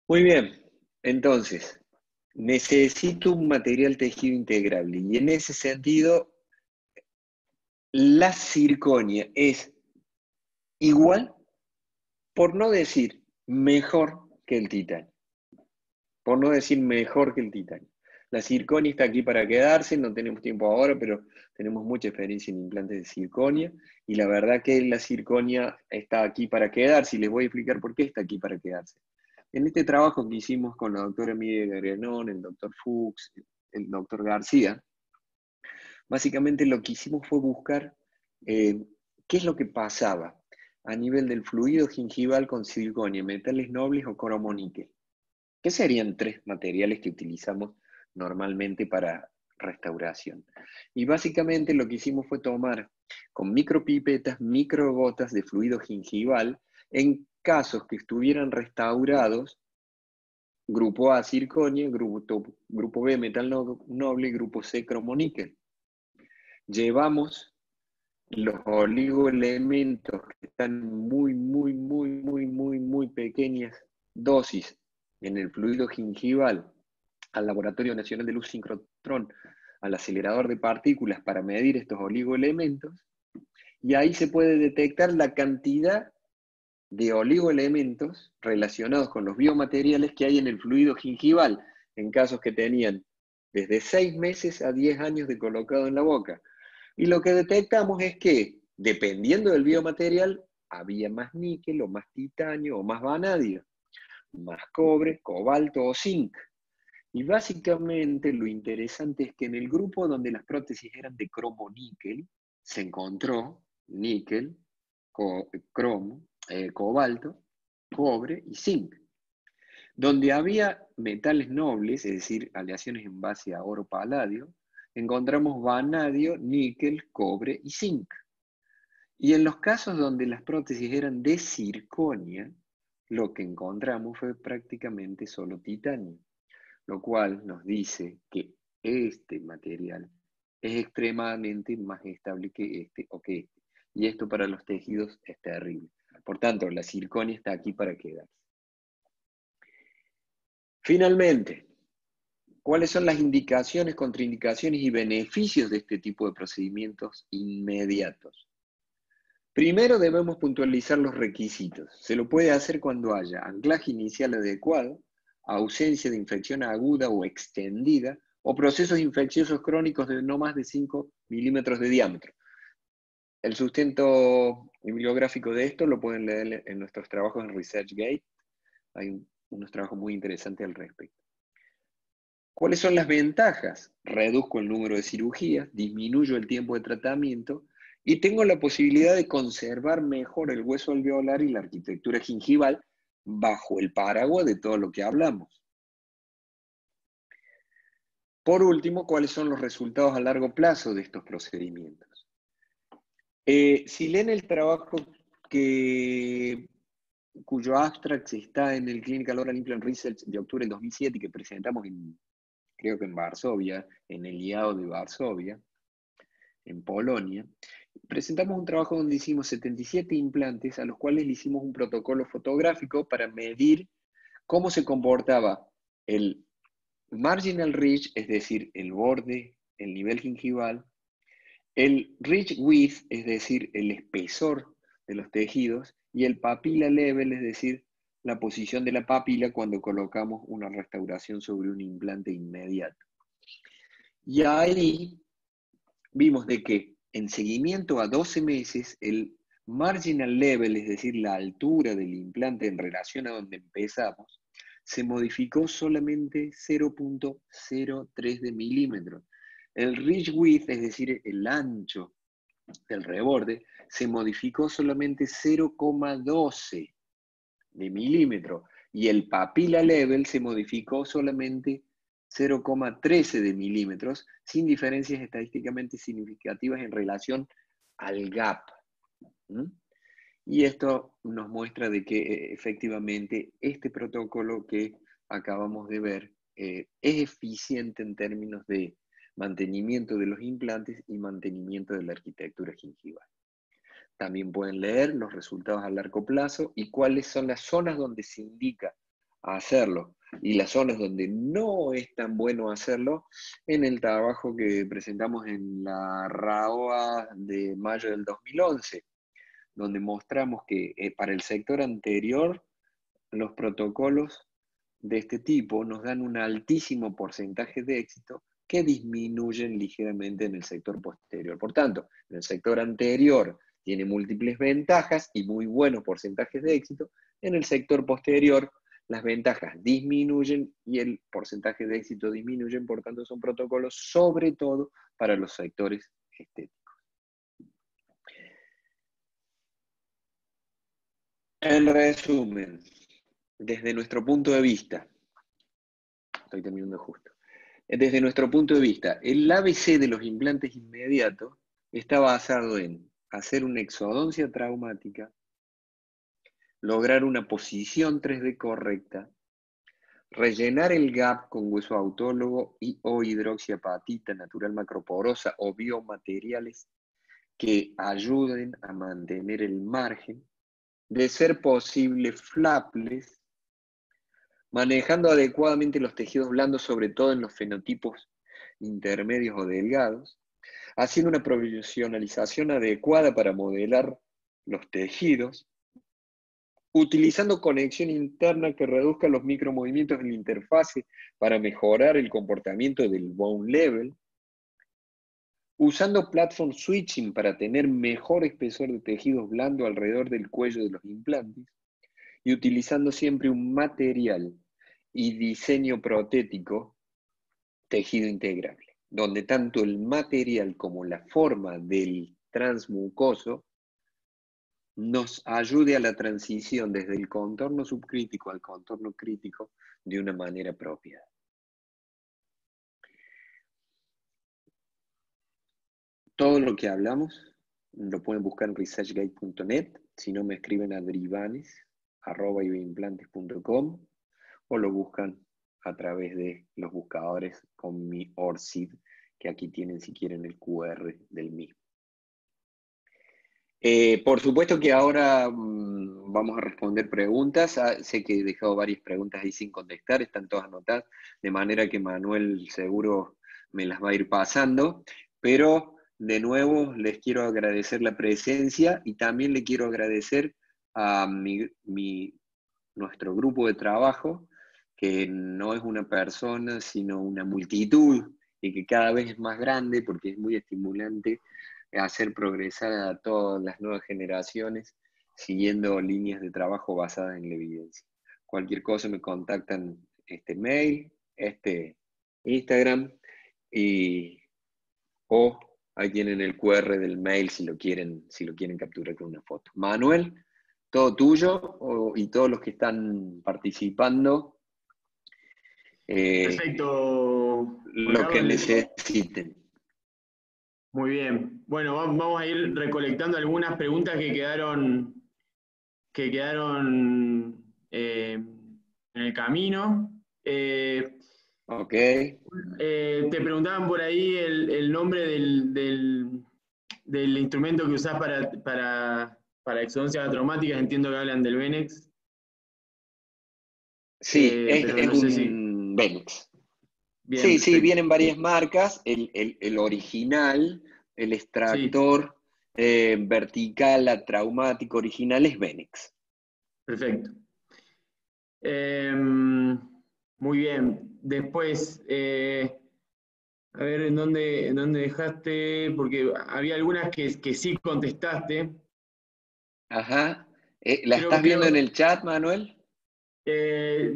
Muy bien, entonces, necesito un material tejido integrable, y en ese sentido, la circonia es igual, por no decir mejor que el titanio. Por no decir mejor que el titanio. La circonia está aquí para quedarse, no tenemos tiempo ahora, pero tenemos mucha experiencia en implantes de circonia, y la verdad que la circonia está aquí para quedarse, y les voy a explicar por qué está aquí para quedarse. En este trabajo que hicimos con la doctora Miguel Garianón, el doctor Fuchs, el doctor García, básicamente lo que hicimos fue buscar qué es lo que pasaba a nivel del fluido gingival con circonia, metales nobles o cromo-níquel. ¿Qué serían tres materiales que utilizamos normalmente para restauración? Y básicamente lo que hicimos fue tomar con micropipetas, microgotas de fluido gingival en casos que estuvieran restaurados, grupo A circonia, grupo B metal noble, grupo C cromo-níquel. Llevamos los oligoelementos que están muy pequeñas dosis en el fluido gingival al Laboratorio Nacional de Luz Sincrotrón, al acelerador de partículas para medir estos oligoelementos, y ahí se puede detectar la cantidad de oligoelementos relacionados con los biomateriales que hay en el fluido gingival, en casos que tenían desde 6 meses a 10 años de colocado en la boca. Y lo que detectamos es que, dependiendo del biomaterial, había más níquel, o más titanio, o más vanadio, más cobre, cobalto o zinc. Y básicamente lo interesante es que en el grupo donde las prótesis eran de cromo-níquel, se encontró níquel, cromo, cobalto, cobre y zinc. Donde había metales nobles, es decir, aleaciones en base a oro paladio, encontramos vanadio, níquel, cobre y zinc. Y en los casos donde las prótesis eran de circonia, lo que encontramos fue prácticamente solo titanio, lo cual nos dice que este material es extremadamente más estable que este o que este. Y esto para los tejidos es terrible. Por tanto, la circonia está aquí para quedarse. Finalmente, ¿cuáles son las indicaciones, contraindicaciones y beneficios de este tipo de procedimientos inmediatos? Primero debemos puntualizar los requisitos. Se lo puede hacer cuando haya anclaje inicial adecuado, ausencia de infección aguda o extendida, o procesos infecciosos crónicos de no más de 5 milímetros de diámetro. El sustento bibliográfico de esto lo pueden leer en nuestros trabajos en ResearchGate. Hay unos trabajos muy interesantes al respecto. ¿Cuáles son las ventajas? Reduzco el número de cirugías, disminuyo el tiempo de tratamiento y tengo la posibilidad de conservar mejor el hueso alveolar y la arquitectura gingival bajo el paraguas de todo lo que hablamos. Por último, ¿cuáles son los resultados a largo plazo de estos procedimientos? Si leen el trabajo cuyo abstract está en el Clinical Oral Implant Research de octubre del 2007 y que presentamos creo que en Varsovia, en el IAO de Varsovia, en Polonia, presentamos un trabajo donde hicimos 77 implantes a los cuales le hicimos un protocolo fotográfico para medir cómo se comportaba el marginal ridge, es decir, el borde, el nivel gingival, el ridge width, es decir, el espesor de los tejidos, y el papilla level, es decir, la posición de la papila cuando colocamos una restauración sobre un implante inmediato. Y ahí vimos de que en seguimiento a 12 meses, el marginal level, es decir, la altura del implante en relación a donde empezamos, se modificó solamente 0.03 de milímetros. El ridge width, es decir, el ancho del reborde, se modificó solamente 0,12 de milímetro. Y el papilla level se modificó solamente 0,13 de milímetros, sin diferencias estadísticamente significativas en relación al gap. Y esto nos muestra de que efectivamente este protocolo que acabamos de ver es eficiente en términos de mantenimiento de los implantes y mantenimiento de la arquitectura gingival. También pueden leer los resultados a largo plazo y cuáles son las zonas donde se indica hacerlo y las zonas donde no es tan bueno hacerlo en el trabajo que presentamos en la RAOA de mayo del 2011, donde mostramos que para el sector anterior los protocolos de este tipo nos dan un altísimo porcentaje de éxito que disminuyen ligeramente en el sector posterior. Por tanto, en el sector anterior tiene múltiples ventajas y muy buenos porcentajes de éxito. En el sector posterior, las ventajas disminuyen y el porcentaje de éxito disminuye, por tanto son protocolos sobre todo para los sectores estéticos. En resumen, desde nuestro punto de vista, estoy terminando justo, desde nuestro punto de vista, el ABC de los implantes inmediatos está basado en hacer una exodoncia traumática, lograr una posición 3D correcta, rellenar el gap con hueso autólogo y o hidroxiapatita natural macroporosa o biomateriales que ayuden a mantener el margen, de ser posible flapless, manejando adecuadamente los tejidos blandos, sobre todo en los fenotipos intermedios o delgados, haciendo una provisionalización adecuada para modelar los tejidos, utilizando conexión interna que reduzca los micromovimientos de la interfase para mejorar el comportamiento del bone level, usando platform switching para tener mejor espesor de tejidos blandos alrededor del cuello de los implantes, y utilizando siempre un material y diseño protético tejido integrable, donde tanto el material como la forma del transmucoso nos ayude a la transición desde el contorno subcrítico al contorno crítico de una manera propia. Todo lo que hablamos lo pueden buscar en researchgate.net, si no me escriben a drivanes@ioimplantes.com o lo buscan a través de los buscadores con mi ORCID, que aquí tienen si quieren el QR del mismo. Por supuesto que ahora vamos a responder preguntas. Sé que he dejado varias preguntas ahí sin contestar, están todas anotadas, de manera que Manuel seguro me las va a ir pasando, pero de nuevo les quiero agradecer la presencia y también le quiero agradecer a nuestro grupo de trabajo, que no es una persona, sino una multitud, y que cada vez es más grande porque es muy estimulante hacer progresar a todas las nuevas generaciones siguiendo líneas de trabajo basadas en la evidencia. Cualquier cosa me contactan este mail, este Instagram, o ahí tienen el QR del mail si lo quieren capturar con una foto. Manuel, todo tuyo y todos los que están participando. Perfecto. Lo que necesiten. Muy bien. Bueno, vamos a ir recolectando algunas preguntas que quedaron en el camino. Ok. Te preguntaban por ahí el nombre del instrumento que usás para exodoncias traumáticas. Entiendo que hablan del Venex. Sí, pero es no sé un Venex. Bien, Sí, perfecto. vienen varias marcas. El original, el extractor vertical a traumático original es Venex. Perfecto. Muy bien. Después, a ver en dónde dejaste, porque había algunas que sí contestaste. Ajá. ¿La estás viendo en el chat, Manuel?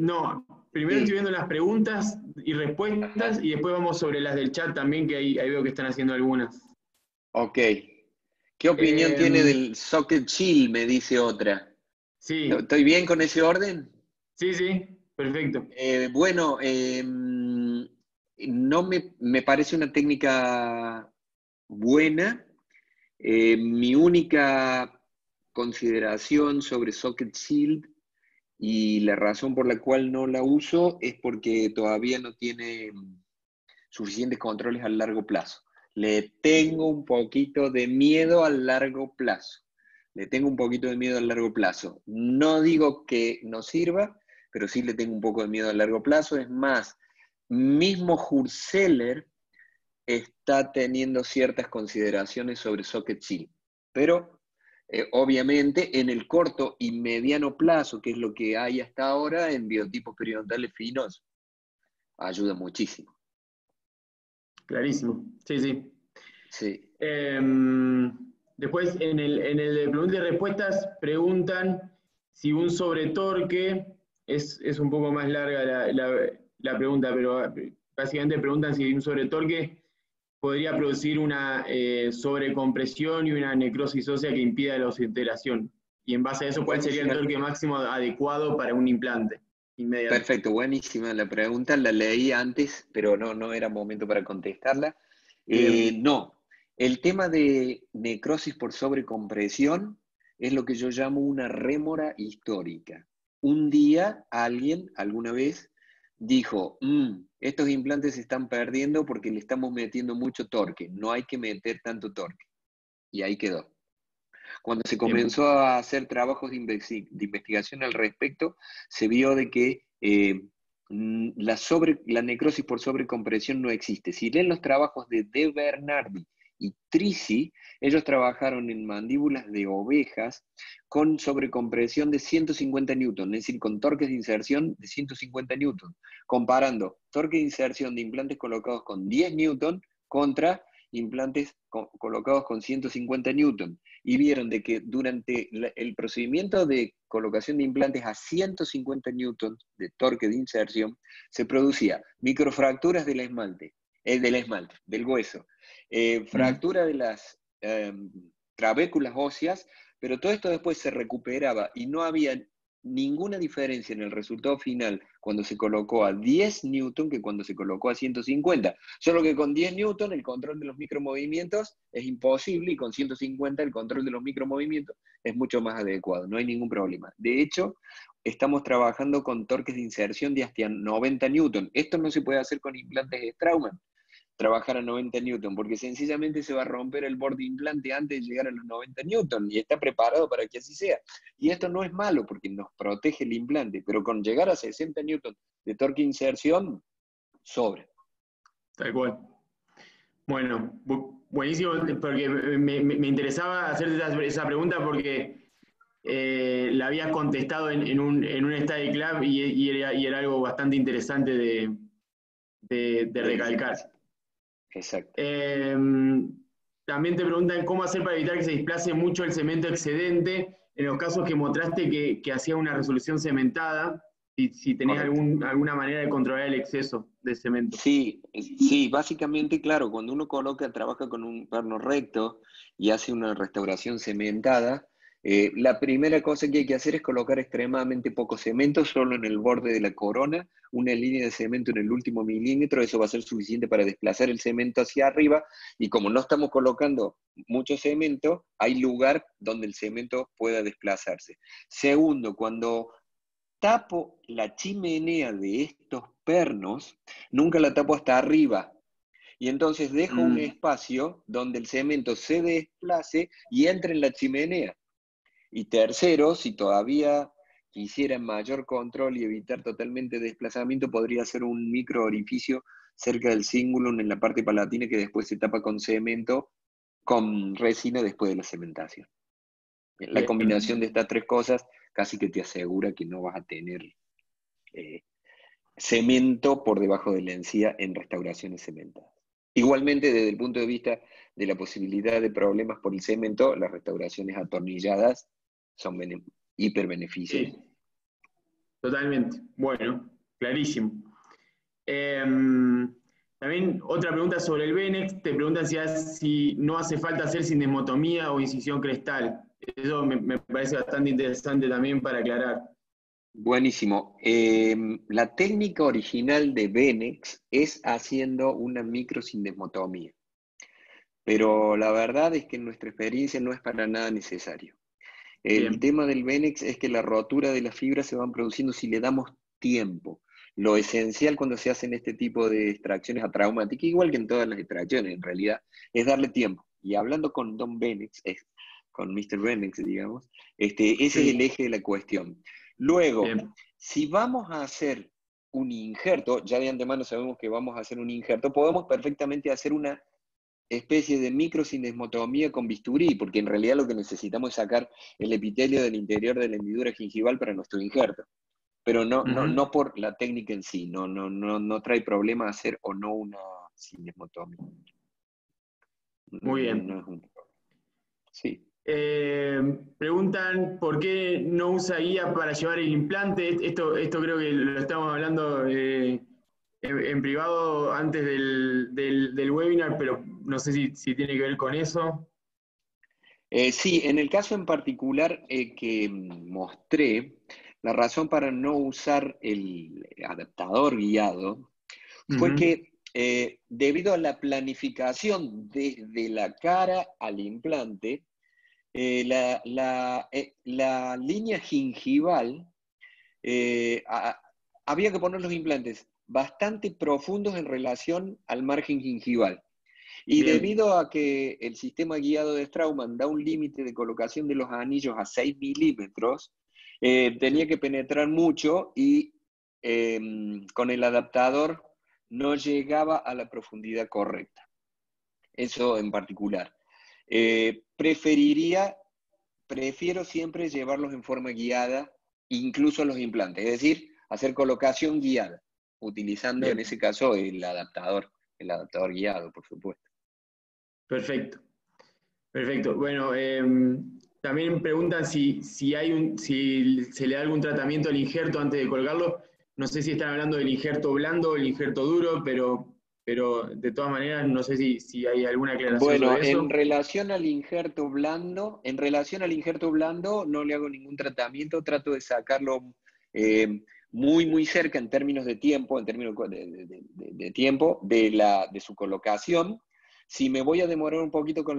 No, primero Sí. estoy viendo las preguntas y respuestas. Ajá. Y después vamos sobre las del chat también, que ahí veo que están haciendo algunas. Ok. ¿Qué opinión tiene del socket chill? Me dice otra. Sí, ¿Estoy bien con ese orden? sí, perfecto. Bueno, no me parece una técnica buena. Mi única consideración sobre Socket Shield y la razón por la cual no la uso es porque todavía no tiene suficientes controles a largo plazo. Le tengo un poquito de miedo a largo plazo. Le tengo un poquito de miedo a largo plazo. No digo que no sirva, pero sí le tengo un poco de miedo a largo plazo. Es más, mismo Hurtzeler está teniendo ciertas consideraciones sobre socket seal. Pero, obviamente, en el corto y mediano plazo, que es lo que hay hasta ahora en biotipos periodontales finos, ayuda muchísimo. Clarísimo, sí, sí. Sí. Después, en el de preguntas y respuestas, preguntan si un sobretorque, es un poco más larga la pregunta, pero básicamente preguntan si un sobretorque podría producir una sobrecompresión y una necrosis ósea que impida la osintegración. Y en base a eso, ¿cuál sería el torque máximo adecuado para un implante inmediato? Perfecto, buenísima la pregunta, la leí antes, pero no era momento para contestarla. No, el tema de necrosis por sobrecompresión es lo que yo llamo una rémora histórica. Un día alguien, alguna vez, dijo, estos implantes se están perdiendo porque le estamos metiendo mucho torque, no hay que meter tanto torque. Y ahí quedó. Cuando se comenzó a hacer trabajos de investigación al respecto, se vio de que la necrosis por sobrecompresión no existe. Si leen los trabajos de De Bernardi y Trisi, ellos trabajaron en mandíbulas de ovejas con sobrecompresión de 150 newton, es decir, con torques de inserción de 150 newton, comparando torque de inserción de implantes colocados con 10 newton contra implantes colocados con 150 newton, y vieron de que durante el procedimiento de colocación de implantes a 150 newton de torque de inserción, se producía microfracturas del esmalte, del hueso, fractura de las trabéculas óseas, pero todo esto después se recuperaba y no había ninguna diferencia en el resultado final cuando se colocó a 10 newton que cuando se colocó a 150. Solo que con 10 newton el control de los micromovimientos es imposible y con 150 el control de los micromovimientos es mucho más adecuado, no hay ningún problema. De hecho, estamos trabajando con torques de inserción de hasta 90 newton. Esto no se puede hacer con implantes de Straumann, trabajar a 90 newton, porque sencillamente se va a romper el borde implante antes de llegar a los 90 newton y está preparado para que así sea. Y esto no es malo porque nos protege el implante, pero con llegar a 60 newton de torque inserción, sobra. Tal cual. Bueno, buenísimo, porque me interesaba hacerte esa pregunta porque la habías contestado en un Study Club y era algo bastante interesante de recalcar. Exacto. También te preguntan cómo hacer para evitar que se desplace mucho el cemento excedente en los casos que mostraste que hacía una resolución cementada, si tenés alguna manera de controlar el exceso de cemento. Sí, básicamente, claro, cuando uno trabaja con un perno recto y hace una restauración cementada, la primera cosa que hay que hacer es colocar extremadamente poco cemento, solo en el borde de la corona, una línea de cemento en el último milímetro, eso va a ser suficiente para desplazar el cemento hacia arriba, y como no estamos colocando mucho cemento, hay lugar donde el cemento pueda desplazarse. Segundo, cuando tapo la chimenea de estos pernos, nunca la tapo hasta arriba. Y entonces dejo un espacio donde el cemento se desplace y entre en la chimenea. Y tercero, si todavía quisiera mayor control y evitar totalmente desplazamiento, podría hacer un micro orificio cerca del cingulum en la parte palatina que después se tapa con cemento, con resina después de la cementación. La combinación de estas tres cosas casi que te asegura que no vas a tener cemento por debajo de la encía en restauraciones cementadas. Igualmente, desde el punto de vista de la posibilidad de problemas por el cemento, las restauraciones atornilladas son hiper beneficios. Sí, totalmente. Bueno, clarísimo. También otra pregunta sobre el Venex, te preguntan si no hace falta hacer sindesmotomía o incisión crestal. Eso me parece bastante interesante también para aclarar. Buenísimo. La técnica original de Venex es haciendo una microsindesmotomía, pero la verdad es que en nuestra experiencia no es para nada necesario. El tema del Venex es que la rotura de las fibras se van produciendo si le damos tiempo. Lo esencial cuando se hacen este tipo de extracciones atraumáticas, igual que en todas las extracciones en realidad, es darle tiempo. Y hablando con Don Benex, con Mr. Benex, digamos, ese es el eje de la cuestión. Luego, Bien. si vamos a hacer un injerto, ya de antemano sabemos que vamos a hacer un injerto, podemos perfectamente hacer una especie de microsinesmotomía con bisturí, porque en realidad lo que necesitamos es sacar el epitelio del interior de la hendidura gingival para nuestro injerto. Pero no por la técnica en sí, no trae problema hacer o no una sinesmotomía. Muy No, bien. no es un problema. Sí. Preguntan por qué no usa guía para llevar el implante. Esto creo que lo estamos hablando en privado antes del webinar, pero no sé si tiene que ver con eso. Sí, en el caso en particular que mostré, la razón para no usar el adaptador guiado fue que debido a la planificación desde la cara al implante, la línea gingival, había que poner los implantes bastante profundos en relación al margen gingival. Y Bien, debido a que el sistema guiado de Straumann da un límite de colocación de los anillos a 6 milímetros, tenía que penetrar mucho y con el adaptador no llegaba a la profundidad correcta. Eso en particular. Prefiero siempre llevarlos en forma guiada, incluso los implantes, es decir, hacer colocación guiada, utilizando en bien, ese caso el adaptador guiado, por supuesto. perfecto. Perfecto. Bueno, también preguntan si se le da algún tratamiento al injerto antes de colgarlo. No sé si están hablando del injerto blando o el injerto duro, pero de todas maneras no sé si hay alguna aclaración Bueno, sobre eso. en relación al injerto blando, no le hago ningún tratamiento, trato de sacarlo eh, muy cerca en términos de tiempo, en términos de tiempo de su colocación. Si me voy a demorar un poquito con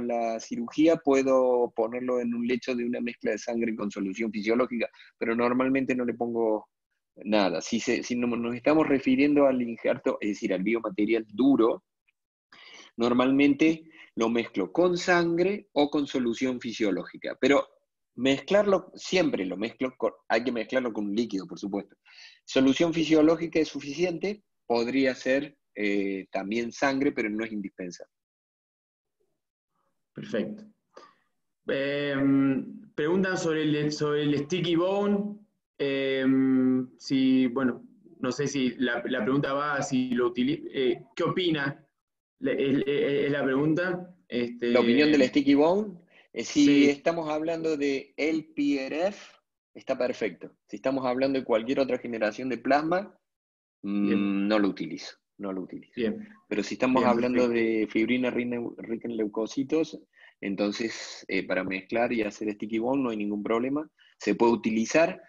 la cirugía, puedo ponerlo en un lecho de una mezcla de sangre con solución fisiológica, pero normalmente no le pongo nada. Si nos estamos refiriendo al injerto, es decir, al biomaterial duro, normalmente lo mezclo con sangre o con solución fisiológica, pero mezclarlo, siempre lo mezclo, hay que mezclarlo con un líquido, por supuesto. Solución fisiológica es suficiente, podría ser también sangre, pero no es indispensable. Perfecto. Preguntan sobre el sticky bone. Bueno, no sé si la pregunta va si lo utiliza. ¿Qué opina? Es la pregunta. La opinión del sticky bone, si Sí, estamos hablando de LPRF, está perfecto. Si estamos hablando de cualquier otra generación de plasma, bien, no lo utilizo, no lo utilizo. bien, Pero si estamos bien, hablando perfecto. de fibrina rica en leucocitos, entonces para mezclar y hacer sticky bone no hay ningún problema. Se puede utilizar.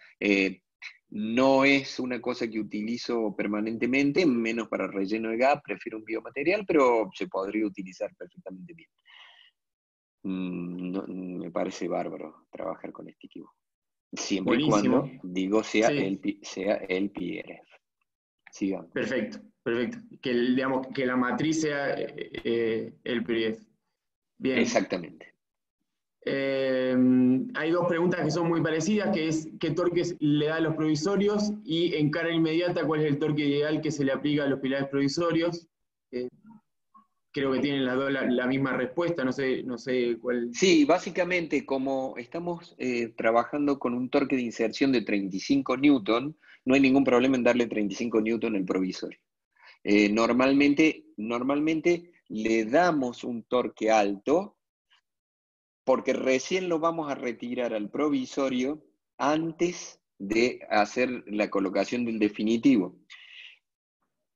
No es una cosa que utilizo permanentemente, menos para relleno de gap, prefiero un biomaterial, pero se podría utilizar perfectamente bien. Me parece bárbaro trabajar con sticky bone. Siempre y Buenísimo. cuando, digo, Sí, sea el PRF. Sigamos. perfecto, perfecto. Digamos, que la matriz sea el PDF. Bien. Exactamente. Hay dos preguntas que son muy parecidas, que es qué torques le da a los provisorios y en carga inmediata cuál es el torque ideal que se le aplica a los pilares provisorios. Eh, Creo que tienen las dos la misma respuesta, no sé cuál. Sí, básicamente, como estamos trabajando con un torque de inserción de 35 newton, no hay ningún problema en darle 35 newton al provisorio. Normalmente le damos un torque alto porque recién lo vamos a retirar al provisorio antes de hacer la colocación del definitivo.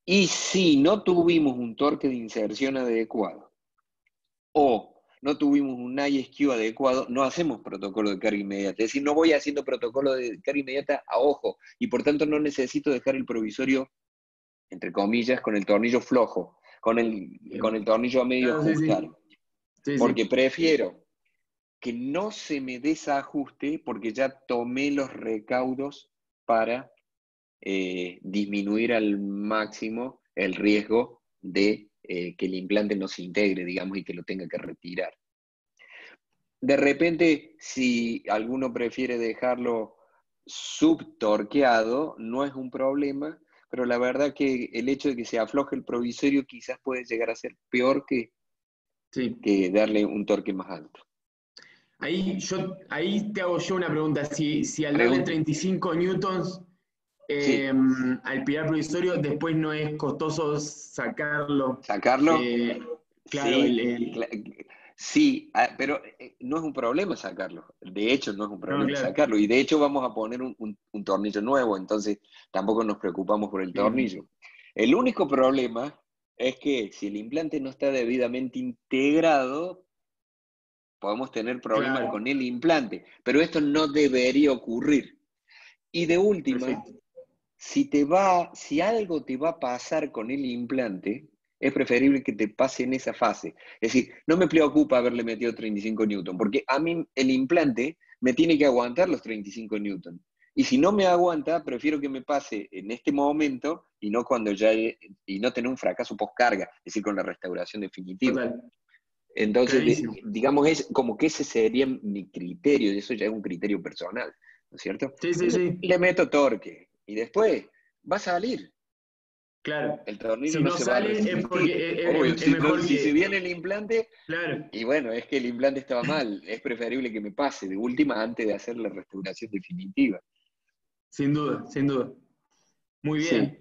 Y si no tuvimos un torque de inserción adecuado o no tuvimos un ISQ adecuado, no hacemos protocolo de carga inmediata. Es decir, no voy haciendo protocolo de carga inmediata a ojo y por tanto no necesito dejar el provisorio, entre comillas, con el tornillo flojo, con el tornillo a medio Claro, sí, ajustar, sí. Sí, porque sí. prefiero que no se me desajuste porque ya tomé los recaudos para disminuir al máximo el riesgo de que el implante no se integre, digamos, y que lo tenga que retirar. De repente, si alguno prefiere dejarlo subtorqueado, no es un problema, pero la verdad que el hecho de que se afloje el provisorio quizás puede llegar a ser peor Sí. que darle un torque más alto. Ahí te hago yo una pregunta. Si al darle Pregunta. 35 newtons Sí, al pilar provisorio, después no es costoso sacarlo. sacarlo. Eh, claro, Sí, sí, pero no es un problema sacarlo. De hecho, no es un no, problema claro, sacarlo. Y de hecho vamos a poner un tornillo nuevo, entonces tampoco nos preocupamos por el bien, tornillo. El único problema es que si el implante no está debidamente integrado, podemos tener problemas claro, con el implante, pero esto no debería ocurrir. Y de última, perfecto. si algo te va a pasar con el implante, es preferible que te pase en esa fase. Es decir, no me preocupa haberle metido 35 newton, porque a mí el implante me tiene que aguantar los 35 newton. Y si no me aguanta, prefiero que me pase en este momento y no cuando y no tener un fracaso post carga, es decir, con la restauración definitiva. Total, Entonces, clarísimo. digamos, es como que ese sería mi criterio, y eso ya es un criterio personal, ¿no es cierto? Sí, sí, Entonces, sí, le meto torque y después va a salir. claro. El tornillo Si no no se va a sale es porque resistir. Obvio, es mejor si se que. viene el implante, Claro, y bueno, es que el implante estaba mal, es preferible que me pase de última antes de hacer la restauración definitiva. sin duda, sin duda. Muy Sí. bien.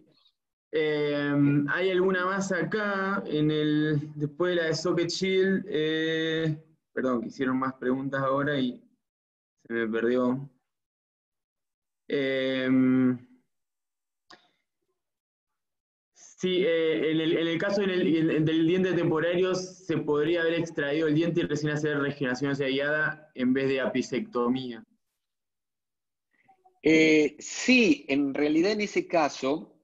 ¿Hay alguna más acá después de la de Socket Shield? Perdón, que hicieron más preguntas ahora y se me perdió. Eh, sí, en el caso del diente temporario, se podría haber extraído el diente y recién hacer regeneración guiada en vez de apicectomía. Sí, en realidad en ese caso,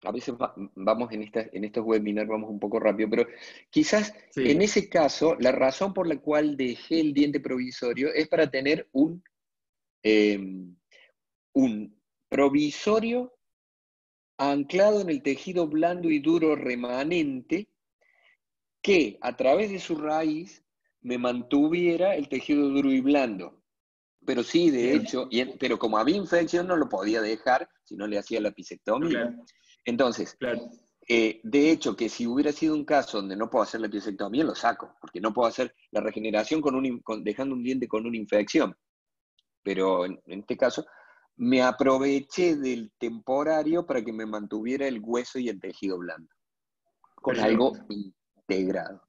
a veces vamos en estos webinars, vamos un poco rápido, pero quizás en Sí, ese caso la razón por la cual dejé el diente provisorio es para tener eh, un provisorio anclado en el tejido blando y duro remanente que a través de su raíz me mantuviera el tejido duro y blando. Pero sí, de bien, hecho, pero como había infección no lo podía dejar si no le hacía la no, pisectomía. claro, Entonces, claro, de hecho, que si hubiera sido un caso donde no puedo hacer la pisectomía, lo saco, porque no puedo hacer la regeneración dejando un diente con una infección. Pero en este caso, me aproveché del temporario para que me mantuviera el hueso y el tejido blando, con perfecto. algo integrado.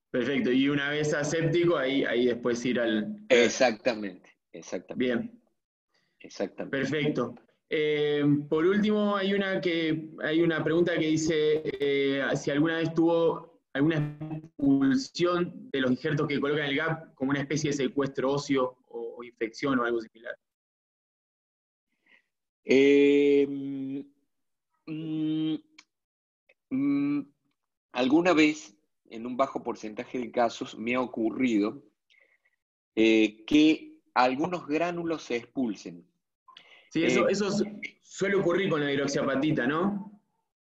Perfecto. Y una vez aséptico, ahí después ir al. Exactamente, exactamente, Bien, exactamente. perfecto. Por último, hay una pregunta que dice si alguna vez tuvo alguna expulsión de los injertos que colocan en el GAP como una especie de secuestro óseo o infección o algo similar. Eh, mm, mm, alguna vez, en un bajo porcentaje de casos, me ha ocurrido que algunos gránulos se expulsen. Sí, Eh, eso suele ocurrir con la hidroxiapatita, ¿no?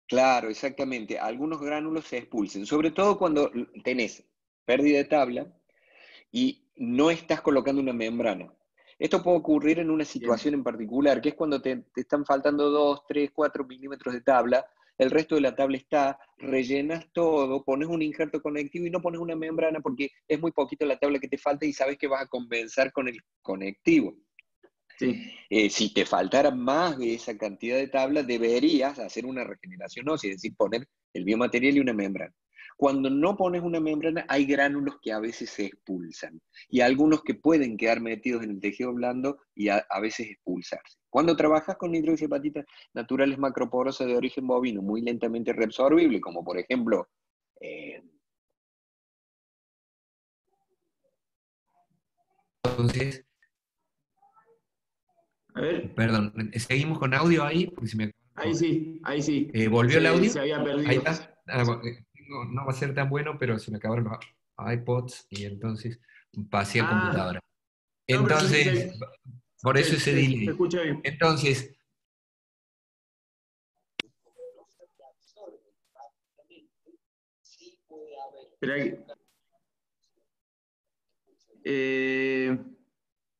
claro, exactamente. Algunos gránulos se expulsen, sobre todo cuando tenés pérdida de tabla y no estás colocando una membrana. Esto puede ocurrir en una Bien, situación en particular, que es cuando te están faltando 2, 3, 4 milímetros de tabla, el resto de la tabla está, rellenas todo, pones un injerto conectivo y no pones una membrana porque es muy poquito la tabla que te falta y sabes que vas a compensar con el conectivo. sí, Si te faltara más de esa cantidad de tabla, deberías hacer una regeneración ósea, es decir, poner el biomaterial y una membrana. Cuando no pones una membrana, hay gránulos que a veces se expulsan y algunos que pueden quedar metidos en el tejido blando y a veces expulsarse. Cuando trabajas con hidroxiapatitas naturales macroporosas de origen bovino muy lentamente reabsorbible, como por ejemplo eh, Entonces, a ver, perdón, seguimos con audio ahí, porque se me ahí sí, ¿volvió el audio? se había Ahí perdido. está. No, no va a ser tan bueno, pero se me acabaron los iPods y entonces pasé a Ah, computadora. no, pero Entonces, por eso ese se delay. escucha bien. Entonces, Espera que-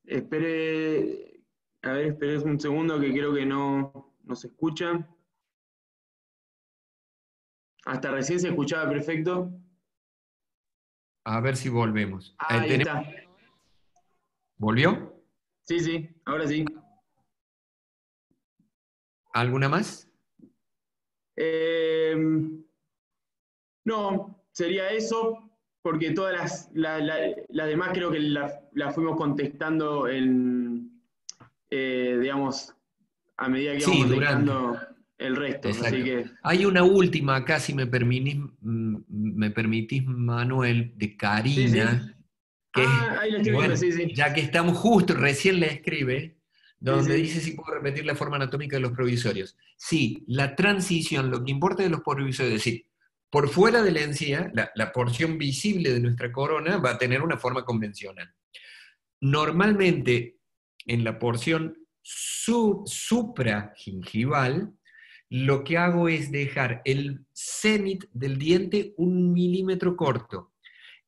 espere, a ver, espere un segundo que creo que no se escucha. Hasta recién se escuchaba perfecto. A ver si volvemos. Ah, ahí está. ¿Volvió? Sí, sí, ahora sí. ¿Alguna más? Eh, no, sería eso, porque todas las demás creo que las fuimos contestando digamos, a medida que íbamos Sí, durante. contestando el resto. Así Exacto. que, Hay una última acá, si me permitís, Manuel, de sí, sí. Karina, Ah, ahí lo que estoy viendo, bueno, sí, sí. ya que estamos justo, recién le escribe, Sí, donde sí. dice si puedo repetir la forma anatómica de los provisorios. Sí, la transición, lo que importa de los provisorios, es decir, por fuera de la encía, la porción visible de nuestra corona va a tener una forma convencional. Normalmente, en la porción supragingival, lo que hago es dejar el cenit del diente 1 milímetro corto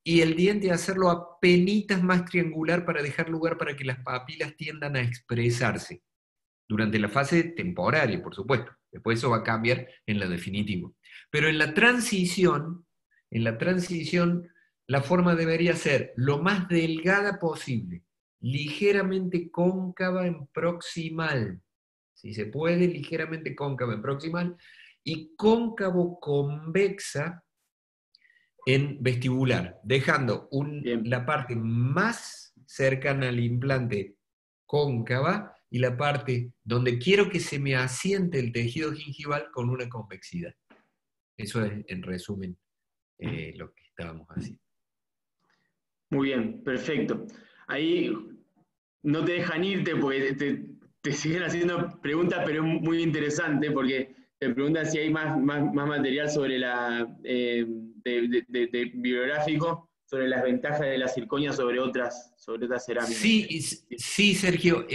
y el diente hacerlo a penitas más triangular para dejar lugar para que las papilas tiendan a expresarse durante la fase temporaria, por supuesto. Después eso va a cambiar en lo definitivo. Pero en la transición, la forma debería ser lo más delgada posible, ligeramente cóncava en proximal, si se puede, ligeramente cóncava en proximal, y cóncavo convexa en vestibular, dejando Bien. la parte más cercana al implante cóncava y la parte donde quiero que se me asiente el tejido gingival con una convexidad. Eso es, en resumen, lo que estábamos haciendo. Muy bien, perfecto. Ahí no te dejan irte porque te siguen haciendo preguntas, pero es muy interesante porque te preguntan si hay más material sobre de bibliográfico, sobre las ventajas de la circonia sobre otras cerámicas. Sí, sí, Sergio.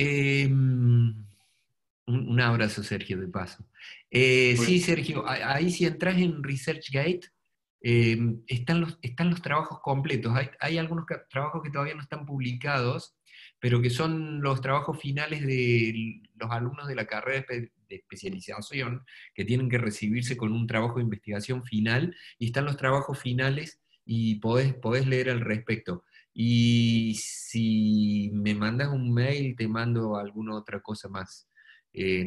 Un abrazo, Sergio, de paso. Sí, Bueno, Sergio, ahí si entras en ResearchGate, están los trabajos completos. Hay algunos trabajos que todavía no están publicados, pero que son los trabajos finales de los alumnos de la carrera de especialización, que tienen que recibirse con un trabajo de investigación final, y están los trabajos finales y podés leer al respecto. Y si me mandas un mail, te mando alguna otra cosa más, eh,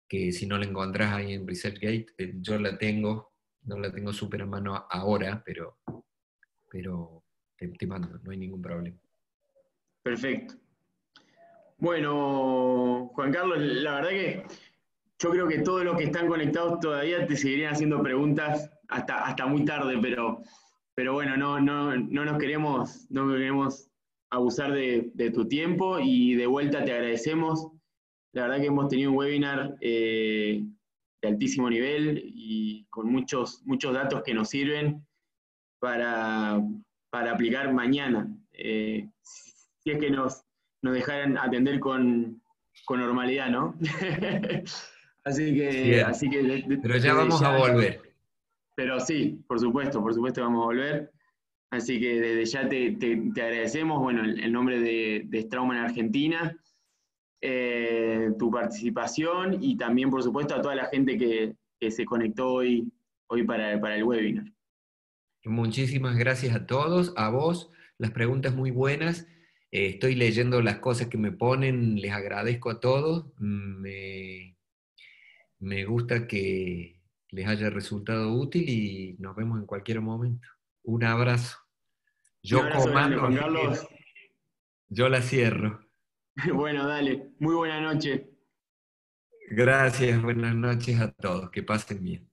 que si no la encontrás ahí en ResearchGate, yo la tengo, no la tengo súper a mano ahora, pero te mando, no hay ningún problema. perfecto. Bueno, Juan Carlos, la verdad que yo creo que todos los que están conectados todavía te seguirían haciendo preguntas hasta muy tarde, pero bueno, no queremos abusar de tu tiempo y de vuelta te agradecemos. La verdad que hemos tenido un webinar de altísimo nivel y con muchos datos que nos sirven para, para aplicar mañana. Si es que nos dejaran atender con normalidad, ¿no? Así que, Cierto. así que Pero ya desde vamos a ya, volver. pero sí, por supuesto vamos a volver. Así que desde ya te agradecemos, bueno, el nombre de Straumann Argentina, tu participación y también, por supuesto, a toda la gente que se conectó hoy para el webinar. Muchísimas gracias a todos, a vos, las preguntas muy buenas. Estoy leyendo las cosas que me ponen, les agradezco a todos. Me gusta que les haya resultado útil y nos vemos en cualquier momento. Un abrazo. Un Yo abrazo grande, comando, Juan así que Carlos. yo la cierro. Bueno, dale. Muy buena noche. Gracias, buenas noches a todos, que pasen bien.